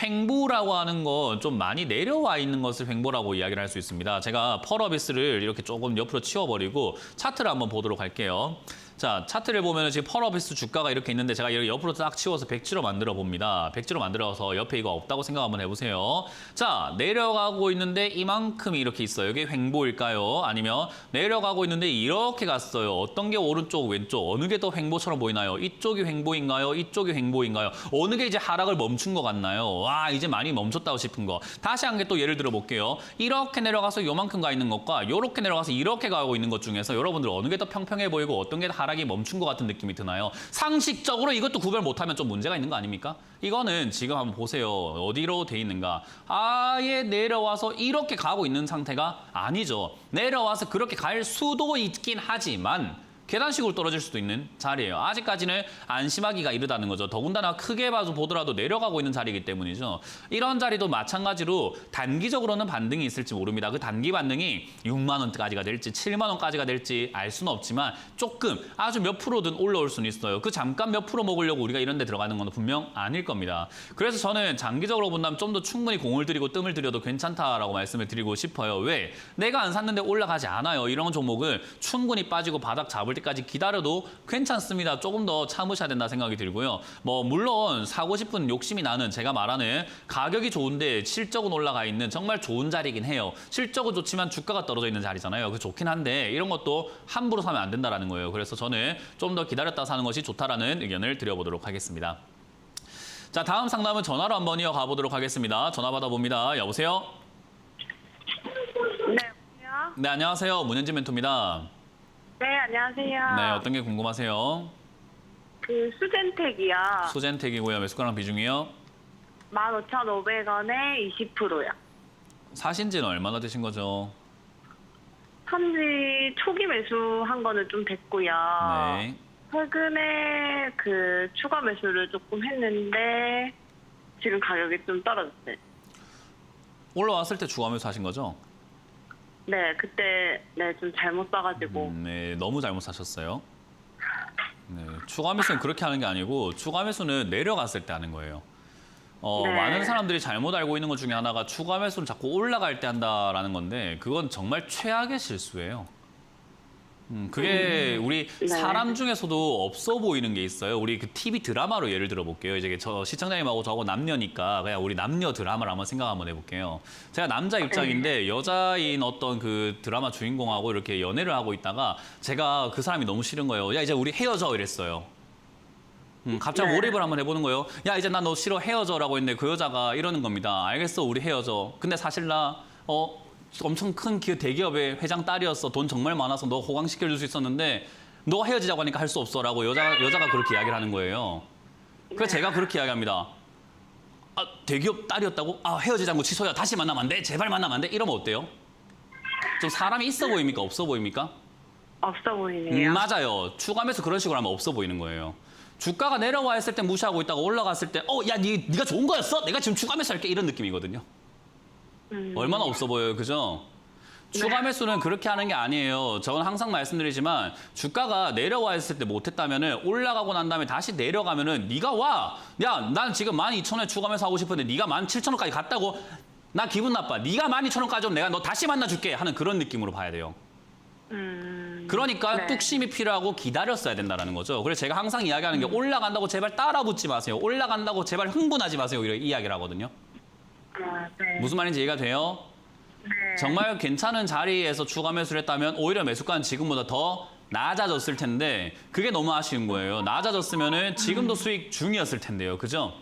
횡보라고 하는 건 좀 많이 내려와 있는 것을 횡보라고 이야기를 할 수 있습니다. 제가 펄어비스를 이렇게 조금 옆으로 치워버리고 차트를 한번 보도록 할게요. 자, 차트를 보면 지금 펄어비스 주가가 이렇게 있는데 제가 이렇게 옆으로 딱 치워서 백지로 만들어 봅니다. 백지로 만들어서 옆에 이거 없다고 생각 한번 해보세요. 자, 내려가고 있는데 이만큼이 이렇게 있어요. 이게 횡보일까요? 아니면 내려가고 있는데 이렇게 갔어요. 어떤 게 오른쪽, 왼쪽, 어느 게 더 횡보처럼 보이나요? 이쪽이 횡보인가요? 이쪽이 횡보인가요? 어느 게 이제 하락을 멈춘 것 같나요? 와, 이제 많이 멈췄다고 싶은 거. 다시 한 개 또 예를 들어 볼게요. 이렇게 내려가서 요만큼 가 있는 것과 이렇게 내려가서 이렇게 가고 있는 것 중에서 여러분들 어느 게 더 평평해 보이고 어떤 게 더 하락이 멈춘 것 같은 느낌이 드나요? 상식적으로 이것도 구별 못하면 좀 문제가 있는 거 아닙니까? 이거는 지금 한번 보세요. 어디로 돼 있는가? 아예 내려와서 이렇게 가고 있는 상태가 아니죠. 내려와서 그렇게 갈 수도 있긴 하지만 계단식으로 떨어질 수도 있는 자리예요. 아직까지는 안심하기가 이르다는 거죠. 더군다나 크게 봐서 보더라도 내려가고 있는 자리이기 때문이죠. 이런 자리도 마찬가지로 단기적으로는 반등이 있을지 모릅니다. 그 단기 반등이 6만 원까지가 될지 7만 원까지가 될지 알 수는 없지만 조금 아주 몇 프로든 올라올 수는 있어요. 그 잠깐 몇 프로 먹으려고 우리가 이런 데 들어가는 건 분명 아닐 겁니다. 그래서 저는 장기적으로 본다면 좀 더 충분히 공을 들이고 뜸을 들여도 괜찮다라고 말씀을 드리고 싶어요. 왜? 내가 안 샀는데 올라가지 않아요. 이런 종목은 충분히 빠지고 바닥 잡을 때까지 기다려도 괜찮습니다. 조금 더 참으셔야 된다 생각이 들고요. 뭐 물론 사고 싶은 욕심이 나는 제가 말하는 가격이 좋은데 실적은 올라가 있는 정말 좋은 자리긴 해요. 실적은 좋지만 주가가 떨어져 있는 자리잖아요. 그 좋긴 한데 이런 것도 함부로 사면 안 된다라는 거예요. 그래서 저는 좀 더 기다렸다 사는 것이 좋다라는 의견을 드려보도록 하겠습니다. 자, 다음 상담은 전화로 한번 이어가 보도록 하겠습니다. 전화 받아봅니다. 여보세요? 네, 여보세요? 네, 안녕하세요. 문현진 멘토입니다. 네, 안녕하세요. 네, 어떤 게 궁금하세요? 그 수젠텍이요. 수젠텍이고요. 매수가랑 비중이요? 15,500원에 20%요. 사신 지는 얼마나 되신 거죠? 현지 초기 매수한 거는 좀 됐고요. 네. 최근에 그 추가 매수를 조금 했는데 지금 가격이 좀 떨어졌어요. 올라왔을 때 추가 매수 하신 거죠? 네, 그때 좀 잘못 사가지고. 네, 너무 잘못 사셨어요. 네, 추가 매수는 그렇게 하는 게 아니고 추가 매수는 내려갔을 때 하는 거예요. 네. 많은 사람들이 잘못 알고 있는 것 중에 하나가 추가 매수를 자꾸 올라갈 때 한다라는 건데 그건 정말 최악의 실수예요. 그게 우리 네. 사람 중에서도 없어 보이는 게 있어요. 우리 그 TV 드라마로 예를 들어 볼게요. 이제 저 시청자님하고 저하고 남녀니까 그냥 우리 남녀 드라마를 한번 생각 한번 해볼게요. 제가 남자 입장인데 여자인 어떤 그 드라마 주인공하고 이렇게 연애를 하고 있다가 제가 그 사람이 너무 싫은 거예요. 야, 이제 우리 헤어져 이랬어요. 갑자기 네. 몰입을 한번 해보는 거예요. 야, 이제 나 너 싫어 헤어져라고 했는데 그 여자가 이러는 겁니다. 알겠어, 우리 헤어져. 근데 사실 나 엄청 큰 대기업의 회장 딸이었어. 돈 정말 많아서 너 호강시켜줄 수 있었는데 너 헤어지자고 하니까 할 수 없어라고 여자가 그렇게 이야기를 하는 거예요. 그래서 제가 그렇게 이야기합니다. 아, 대기업 딸이었다고? 아, 헤어지자고 취소야. 다시 만나면 안 돼? 제발 만나면 안 돼? 이러면 어때요? 좀 사람이 있어 보입니까? 없어 보입니까? 없어 보이네요. 맞아요. 추가하면서 그런 식으로 하면 없어 보이는 거예요. 주가가 내려와 있을 때 무시하고 있다가 올라갔을 때 야, 네가 좋은 거였어? 내가 지금 추가 매수할게 이런 느낌이거든요. 얼마나 없어 보여요, 그죠? 추가 매수는 그렇게 하는 게 아니에요. 저는 항상 말씀드리지만 주가가 내려와 있을 때 못했다면은 올라가고 난 다음에 다시 내려가면은 네가 와. 야, 난 지금 12,000원에 추가 매수하고 싶었는데 네가 17,000원까지 갔다고 나 기분 나빠. 네가 12,000원까지 오면 내가 너 다시 만나줄게 하는 그런 느낌으로 봐야 돼요. 그러니까 네. 뚝심이 필요하고 기다렸어야 된다는 거죠. 그래서 제가 항상 이야기하는 게 올라간다고 제발 따라붙지 마세요. 올라간다고 제발 흥분하지 마세요. 이런 이야기를 하거든요. 아, 네. 무슨 말인지 이해가 돼요? 네. 정말 괜찮은 자리에서 추가 매수를 했다면 오히려 매수가는 지금보다 더 낮아졌을 텐데 그게 너무 아쉬운 거예요. 낮아졌으면은 지금도 수익 중이었을 텐데요. 그죠?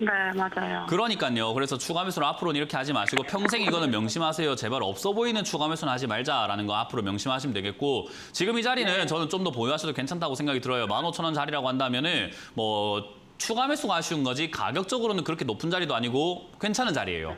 네, 맞아요. 그러니까요. 그래서 추가 매수를 앞으로는 이렇게 하지 마시고 평생 이거는 명심하세요. 제발 없어 보이는 추가 매수는 하지 말자라는 거 앞으로 명심하시면 되겠고 지금 이 자리는 저는 좀 더 보유하셔도 괜찮다고 생각이 들어요. 15,000원 자리라고 한다면은 뭐 추가 매수가 아쉬운 거지 가격적으로는 그렇게 높은 자리도 아니고 괜찮은 자리예요.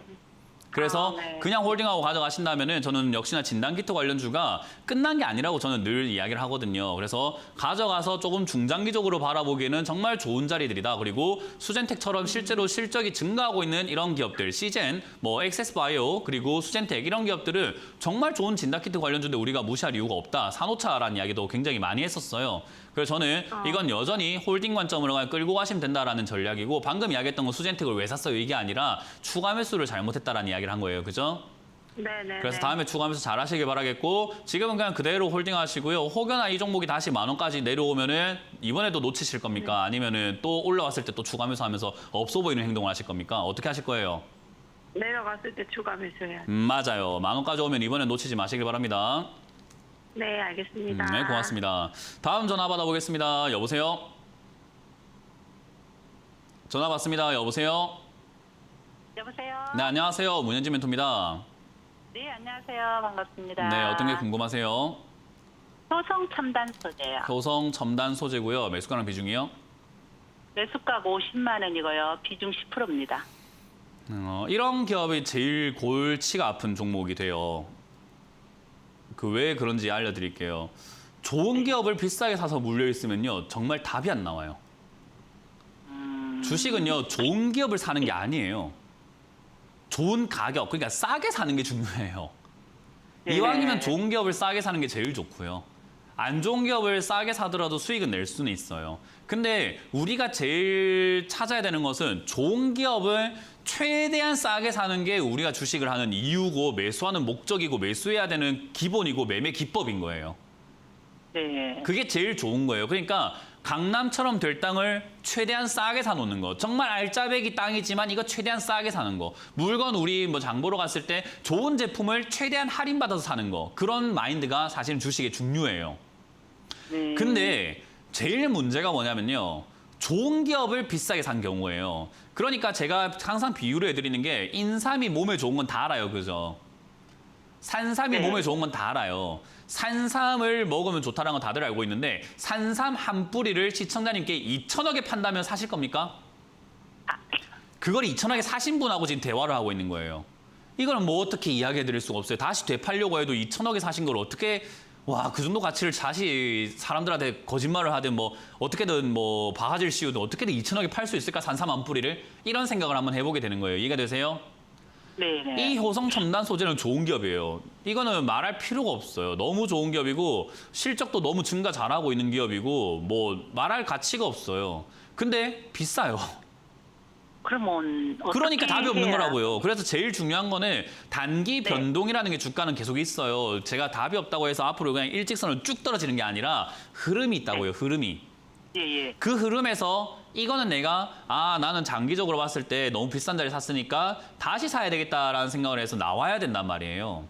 그래서 네. 그냥 홀딩하고 가져가신다면은 저는 역시나 진단키트 관련주가 끝난 게 아니라고 저는 늘 이야기를 하거든요. 그래서 가져가서 조금 중장기적으로 바라보기에는 정말 좋은 자리들이다. 그리고 수젠텍처럼 실제로 실적이 증가하고 있는 이런 기업들, 시젠, 뭐 엑세스바이오, 그리고 수젠텍 이런 기업들은 정말 좋은 진단키트 관련주인데 우리가 무시할 이유가 없다. 산호차라는 이야기도 굉장히 많이 했었어요. 그래서 저는 이건 여전히 홀딩 관점으로 그냥 끌고 가시면 된다라는 전략이고 방금 이야기했던 건 수젠텍을 왜 샀어요? 이게 아니라 추가 매수를 잘못했다라는 이야기를 한 거예요. 그죠? 네네. 그래서 다음에 추가 매수 잘 하시길 바라겠고 지금은 그냥 그대로 홀딩 하시고요. 혹여나 이 종목이 다시 10,000원까지 내려오면은 이번에도 놓치실 겁니까? 아니면은 또 올라왔을 때 또 추가 매수하면서 없어 보이는 행동을 하실 겁니까? 어떻게 하실 거예요? 내려갔을 때 추가 매수해야. 맞아요. 10,000원까지 오면 이번엔 놓치지 마시길 바랍니다. 네, 알겠습니다. 네, 고맙습니다. 다음 전화 받아보겠습니다. 여보세요? 전화 받습니다. 여보세요? 여보세요? 네, 안녕하세요. 문현진 멘토입니다. 네, 안녕하세요. 반갑습니다. 네, 어떤 게 궁금하세요? 효성 첨단 소재요. 효성 첨단 소재고요. 매수가랑 비중이요? 매수가 50만 원이고요. 비중 10%입니다. 이런 기업이 제일 골치가 아픈 종목이 돼요. 그 왜 그런지 알려드릴게요. 좋은 기업을 비싸게 사서 물려 있으면요, 정말 답이 안 나와요. 주식은요, 좋은 기업을 사는 게 아니에요. 좋은 가격, 그러니까 싸게 사는 게 중요해요. 네. 이왕이면 좋은 기업을 싸게 사는 게 제일 좋고요. 안 좋은 기업을 싸게 사더라도 수익은 낼 수는 있어요. 근데 우리가 제일 찾아야 되는 것은 좋은 기업을 최대한 싸게 사는 게 우리가 주식을 하는 이유고 매수하는 목적이고 매수해야 되는 기본이고 매매 기법인 거예요. 네. 그게 제일 좋은 거예요. 그러니까 강남처럼 될 땅을 최대한 싸게 사놓는 거. 정말 알짜배기 땅이지만 이거 최대한 싸게 사는 거. 물건 우리 뭐 장 보러 갔을 때 좋은 제품을 최대한 할인받아서 사는 거. 그런 마인드가 사실은 주식에 중요해요. 네. 근데 제일 문제가 뭐냐면요. 좋은 기업을 비싸게 산 경우예요. 그러니까 제가 항상 비유를 해드리는 게 인삼이 몸에 좋은 건 다 알아요. 그죠? 산삼이 네. 몸에 좋은 건 다 알아요. 산삼을 먹으면 좋다는 건 다들 알고 있는데 산삼 한 뿌리를 시청자님께 2,000억에 판다면 사실 겁니까? 그걸 2,000억에 사신 분하고 지금 대화를 하고 있는 거예요. 이거는 뭐 어떻게 이야기해 드릴 수가 없어요. 다시 되팔려고 해도 2,000억에 사신 걸 어떻게 그 정도 가치를 다시 사람들한테 거짓말을 하든 뭐 어떻게든 뭐 바가지를 씌우든 어떻게든 2,000억에 팔 수 있을까 산삼 한 뿌리를? 이런 생각을 한번 해보게 되는 거예요. 이해가 되세요? 네. 이 효성 첨단 소재는 좋은 기업이에요. 이거는 말할 필요가 없어요. 너무 좋은 기업이고 실적도 너무 증가 잘하고 있는 기업이고 뭐 말할 가치가 없어요. 근데 비싸요. 그러면 그러니까 어떻게 답이 없는 해야- 거라고요. 그래서 제일 중요한 거는 단기 네. 변동이라는 게 주가는 계속 있어요. 제가 답이 없다고 해서 앞으로 그냥 일직선으로 쭉 떨어지는 게 아니라 흐름이 있다고요. 흐름이. 예, 예. 그 흐름에서 이거는 내가 나는 장기적으로 봤을 때 너무 비싼 자리 샀으니까 다시 사야 되겠다라는 생각을 해서 나와야 된단 말이에요.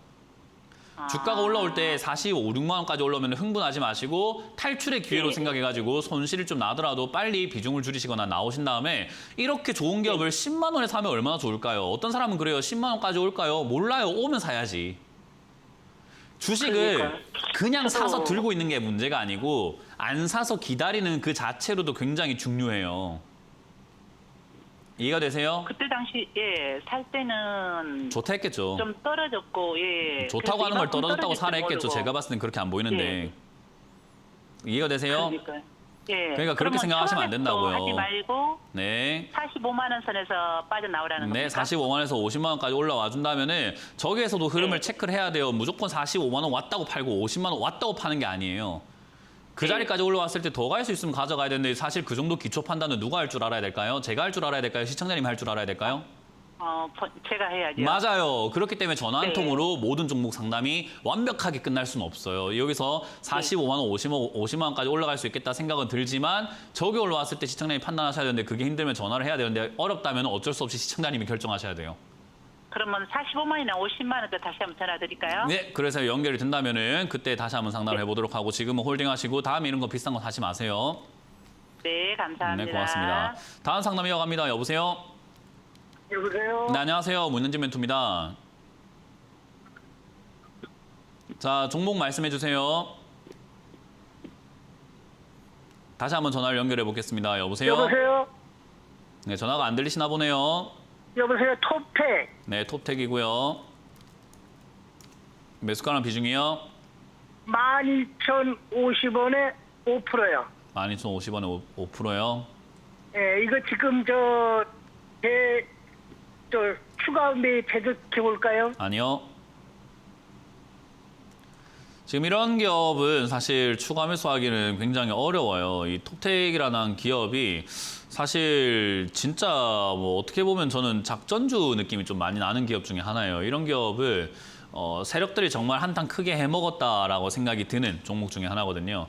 주가가 올라올 때 45, 6만 원까지 올라오면 흥분하지 마시고 탈출의 기회로 네. 생각해가지고 손실이 좀 나더라도 빨리 비중을 줄이시거나 나오신 다음에 이렇게 좋은 기업을 10만 원에 사면 얼마나 좋을까요? 어떤 사람은 그래요. 10만 원까지 올까요? 몰라요. 오면 사야지. 주식을 그러니까요. 그냥 사서 저도- 들고 있는 게 문제가 아니고 안 사서 기다리는 그 자체로도 굉장히 중요해요. 이해가 되세요? 그때 당시 살 때는 좋다 했겠죠. 좀 떨어졌고 좋다고 그래서 하는 걸 이만큼 떨어졌다고 떨어질 사라 줄 했겠죠. 모르고. 제가 봤을 땐 그렇게 안 보이는데. 이해가 되세요? 그러니까요. 예. 그러니까 그렇게 그러면 생각하시면 안 된다고요. 하지 말고 네. 45만 원 선에서 빠져나오라는 네, 겁니까? 45만 원에서 50만 원까지 올라와 준다면은 저기에서도 흐름을 체크를 해야 돼요. 무조건 45만 원 왔다고 팔고 50만 원 왔다고 파는 게 아니에요. 그 네. 자리까지 올라왔을 때 더 갈 수 있으면 가져가야 되는데 사실 그 정도 기초 판단은 누가 할 줄 알아야 될까요? 제가 할 줄 알아야 될까요? 시청자님 할 줄 알아야 될까요? 제가 해야죠. 맞아요. 그렇기 때문에 전화 한 네. 통으로 모든 종목 상담이 완벽하게 끝날 수는 없어요. 여기서 45만 원, 50만 원까지 올라갈 수 있겠다 생각은 들지만 저기 올라왔을 때 시청자님이 판단하셔야 되는데 그게 힘들면 전화를 해야 되는데 어렵다면 어쩔 수 없이 시청자님이 결정하셔야 돼요. 그러면 45만이나 50만 원 때 다시 한번 전화 드릴까요? 네, 그래서 연결이 된다면은 그때 다시 한번 상담을 해보도록 하고 지금은 홀딩하시고 다음에 이런 거 비싼 거 사지 마세요. 네, 감사합니다. 네, 고맙습니다. 다음 상담 이어갑니다. 여보세요? 여보세요? 네, 안녕하세요. 문현진 멘토입니다. 자, 종목 말씀해 주세요. 다시 한번 전화를 연결해 보겠습니다. 여보세요? 여보세요? 네, 전화가 안 들리시나 보네요. 여보세요? 톱텍. 네, 톱텍이고요. 매수가랑 비중이요? 12,050원에 5%요. 12,050원에 5%요. 예, 이거 지금 추가 매입해도 해볼까요? 아니요. 지금 이런 기업은 사실 추가 매수하기는 굉장히 어려워요. 이 톱텍이라는 기업이 사실 진짜 뭐 어떻게 보면 저는 작전주 느낌이 좀 많이 나는 기업 중에 하나예요. 이런 기업을 세력들이 정말 한탕 크게 해먹었다라고 생각이 드는 종목 중에 하나거든요.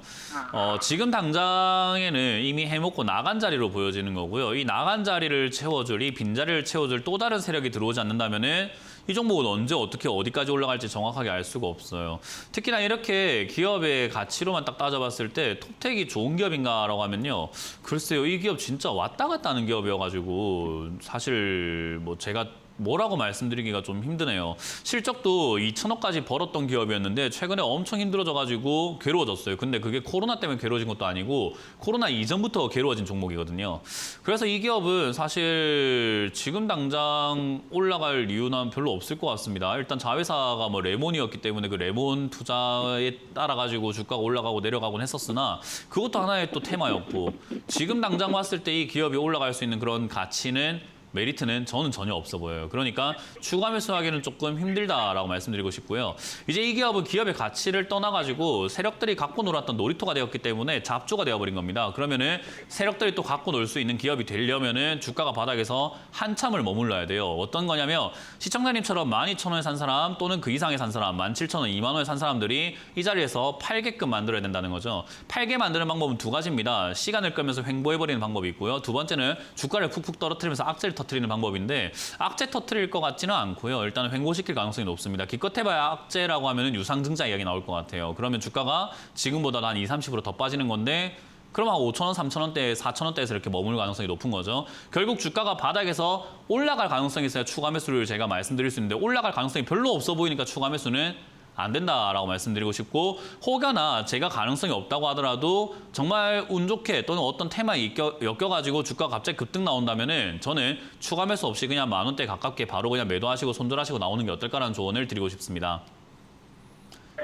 지금 당장에는 이미 해먹고 나간 자리로 보여지는 거고요. 이 나간 자리를 채워줄, 이 빈자리를 채워줄 또 다른 세력이 들어오지 않는다면은 이 종목은 언제 어떻게 어디까지 올라갈지 정확하게 알 수가 없어요. 특히나 이렇게 기업의 가치로만 딱 따져봤을 때 톱텍이 좋은 기업인가라고 하면요. 글쎄요. 이 기업 진짜 왔다 갔다 하는 기업이어가지고 사실 뭐 제가 뭐라고 말씀드리기가 좀 힘드네요. 실적도 2천억까지 벌었던 기업이었는데 최근에 엄청 힘들어져가지고 괴로워졌어요. 근데 그게 코로나 때문에 괴로워진 것도 아니고 코로나 이전부터 괴로워진 종목이거든요. 그래서 이 기업은 사실 지금 당장 올라갈 이유는 별로 없을 것 같습니다. 일단 자회사가 뭐 레몬이었기 때문에 그 레몬 투자에 따라가지고 주가가 올라가고 내려가곤 했었으나 그것도 하나의 또 테마였고 지금 당장 봤을 때 이 기업이 올라갈 수 있는 그런 가치는 메리트는 저는 전혀 없어 보여요. 그러니까 추가 매수하기는 조금 힘들다라고 말씀드리고 싶고요. 이제 이 기업은 기업의 가치를 떠나가지고 세력들이 갖고 놀았던 놀이터가 되었기 때문에 잡조가 되어버린 겁니다. 그러면은 세력들이 또 갖고 놀 수 있는 기업이 되려면은 주가가 바닥에서 한참을 머물러야 돼요. 어떤 거냐면 시청자님처럼 12,000원에 산 사람 또는 그 이상에 산 사람, 17,000원, 2만 원에 산 사람들이 이 자리에서 팔게끔 만들어야 된다는 거죠. 팔게 만드는 방법은 두 가지입니다. 시간을 끌면서 횡보해버리는 방법이 있고요. 두 번째는 주가를 푹푹 떨어뜨리면서 악재를 터뜨리는 방법인데 악재 터뜨릴 것 같지는 않고요. 일단 횡보시킬 가능성이 높습니다. 기껏해봐야 악재라고 하면 유상증자 이야기 나올 것 같아요. 그러면 주가가 지금보다 한 20, 30% 더 빠지는 건데 그럼 한 5,000원, 3,000원대, 4,000원대에서 이렇게 머물 가능성이 높은 거죠. 결국 주가가 바닥에서 올라갈 가능성이 있어야 추가 매수를 제가 말씀드릴 수 있는데 올라갈 가능성이 별로 없어 보이니까 추가 매수는 안 된다라고 말씀드리고 싶고 혹여나 제가 가능성이 없다고 하더라도 정말 운 좋게 또는 어떤 테마에 엮여가지고 주가가 갑자기 급등 나온다면은 저는 추가 매수 없이 그냥 10,000원대 가깝게 바로 그냥 매도하시고 손절하시고 나오는 게 어떨까라는 조언을 드리고 싶습니다.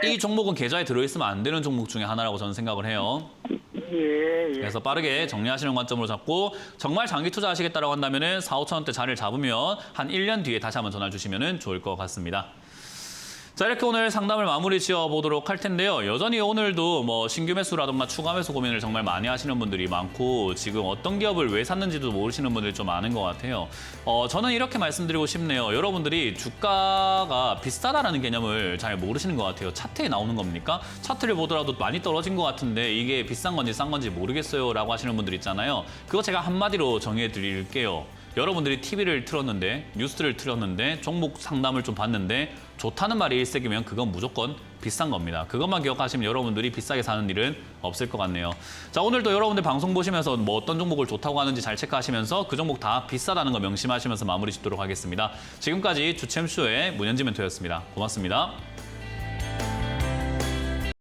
이 종목은 계좌에 들어있으면 안 되는 종목 중에 하나라고 저는 생각을 해요. 예, 예. 그래서 빠르게 정리하시는 관점으로 잡고 정말 장기 투자하시겠다고 한다면은 4, 5천원대 자리를 잡으면 한 1년 뒤에 다시 한번 전화 주시면 좋을 것 같습니다. 자, 이렇게 오늘 상담을 마무리 지어 보도록 할 텐데요. 여전히 오늘도 뭐 신규 매수라든가 추가 매수 고민을 정말 많이 하시는 분들이 많고 지금 어떤 기업을 왜 샀는지도 모르시는 분들이 좀 많은 것 같아요. 저는 이렇게 말씀드리고 싶네요. 여러분들이 주가가 비싸다라는 개념을 잘 모르시는 것 같아요. 차트에 나오는 겁니까? 차트를 보더라도 많이 떨어진 것 같은데 이게 비싼 건지 싼 건지 모르겠어요 라고 하시는 분들 있잖아요. 그거 제가 한마디로 정해 드릴게요. 여러분들이 TV를 틀었는데 뉴스를 틀었는데 종목 상담을 좀 봤는데 좋다는 말이 일색이면 그건 무조건 비싼 겁니다. 그것만 기억하시면 여러분들이 비싸게 사는 일은 없을 것 같네요. 자, 오늘도 여러분들 방송 보시면서 뭐 어떤 종목을 좋다고 하는지 잘 체크하시면서 그 종목 다 비싸다는 거 명심하시면서 마무리 짓도록 하겠습니다. 지금까지 주챔쇼의 문현지 멘토였습니다. 고맙습니다.